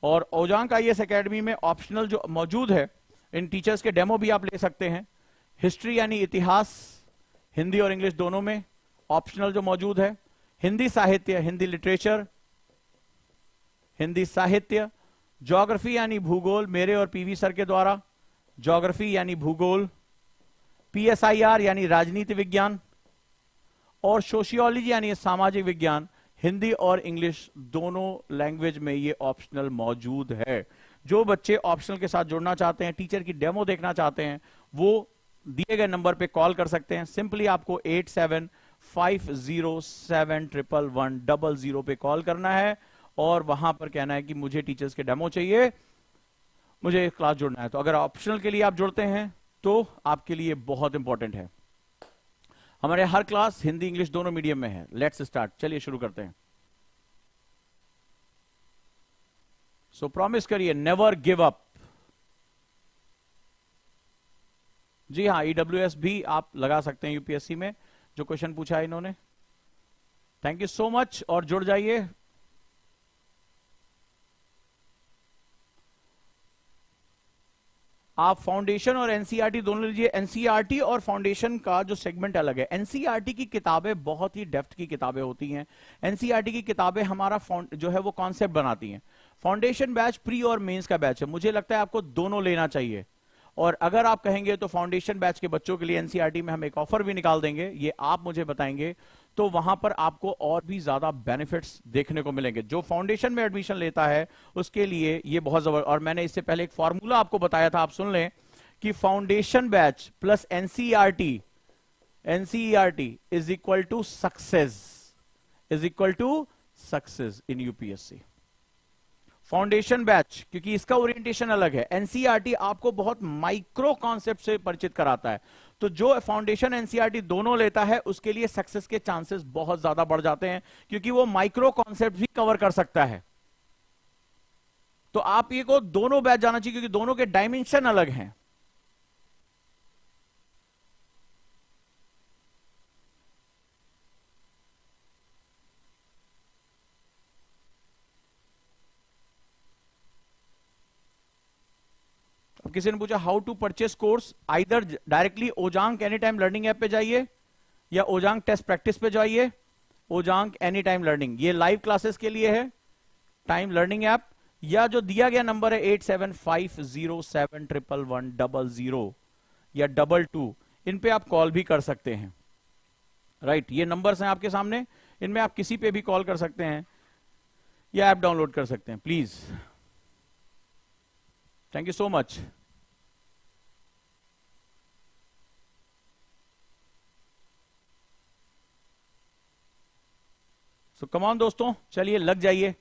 और ओजांग आईएएस एकेडमी में ऑप्शनल जो मौजूद है, इन टीचर्स के डेमो भी आप ले सकते हैं। हिस्ट्री यानी इतिहास, हिंदी और इंग्लिश दोनों में ऑप्शनल जो मौजूद है। हिंदी साहित्य, हिंदी लिटरेचर, हिंदी साहित्य। ज्योग्राफी यानी भूगोल, मेरे और पीवी सर के द्वारा। ज्योग्राफी यानी भूगोल। पीएसआईआर यानी राजनीति विज्ञान, और सोशियोलॉजी यानी सामाजिक विज्ञान। हिंदी और इंग्लिश दोनों लैंग्वेज में ये ऑप्शनल मौजूद है। जो बच्चे ऑप्शनल के साथ जुड़ना चाहते हैं, टीचर की डेमो देखना चाहते हैं, वो दिए गए नंबर पे कॉल कर सकते हैं। सिंपली आपको 8750711100 पे कॉल करना है, और वहां पर कहना है कि मुझे टीचर्स के डेमो चाहिए, मुझे क्लास जुड़ना है। तो अगर ऑप्शनल के लिए आप जुड़ते हैं तो आपके लिए बहुत इंपॉर्टेंट है। हमारे हर क्लास हिंदी इंग्लिश दोनों मीडियम में है। लेट्स स्टार्ट, चलिए शुरू करते हैं। सो प्रॉमिस करिए नेवर गिव अप। जी हाँ, ईडब्ल्यूएस भी आप लगा सकते हैं यूपीएससी में, जो क्वेश्चन पूछा है इन्होंने। थैंक यू सो मच, और जुड़ जाइए। आप फाउंडेशन और एनसीईआरटी दोनों लीजिए। एनसीईआरटी और फाउंडेशन का जो सेगमेंट अलग है। एनसीईआरटी की किताबें बहुत ही डेप्थ की किताबें होती हैं। एनसीईआरटी की किताबें हमारा जो है वो कॉन्सेप्ट बनाती हैं। फाउंडेशन बैच प्री और मेंस का बैच है, मुझे लगता है आपको दोनों लेना चाहिए। और अगर आप कहेंगे तो फाउंडेशन बैच के बच्चों के लिए एनसीईआरटी में हम एक ऑफर भी निकाल देंगे, ये आप मुझे बताएंगे, तो वहां पर आपको और भी ज्यादा बेनिफिट्स देखने को मिलेंगे। जो फाउंडेशन में एडमिशन लेता है उसके लिए ये बहुत जबरदस्त। और मैंने इससे पहले एक फॉर्मूला आपको बताया था, आप सुन लें, कि foundation batch plus NCERT is equal to success in UPSC. Foundation batch, क्योंकि इसका ओरिएंटेशन अलग है। एनसीईआरटी आपको बहुत माइक्रो कॉन्सेप्ट से परिचित कराता है, तो जो फाउंडेशन एनसीईआरटी दोनों लेता है उसके लिए सक्सेस के चांसेस बहुत ज्यादा बढ़ जाते हैं, क्योंकि वो माइक्रो कॉन्सेप्ट भी कवर कर सकता है। तो आप ये को दोनों बैच जाना चाहिए, क्योंकि दोनों के डायमेंशन अलग हैं। किसी ने पूछा how to purchase course, either directly Ojaank any time learning app पे जाइए, या ओजांग टेस्ट प्रैक्टिस पे जाइए। ओजांग एनी टाइम लर्निंग ये लाइव क्लासेस के लिए है, टाइम लर्निंग ऐप, या जो दिया गया नंबर है 8750711100 या 22, इन पे आप कॉल भी कर सकते हैं। राइट, ये नंबर्स हैं आपके सामने, इनमें आप किसी पे भी कॉल कर सकते हैं या ऐप डाउनलोड कर सकते हैं। Please, thank you so much. So come on दोस्तों, चलिए लग जाइए।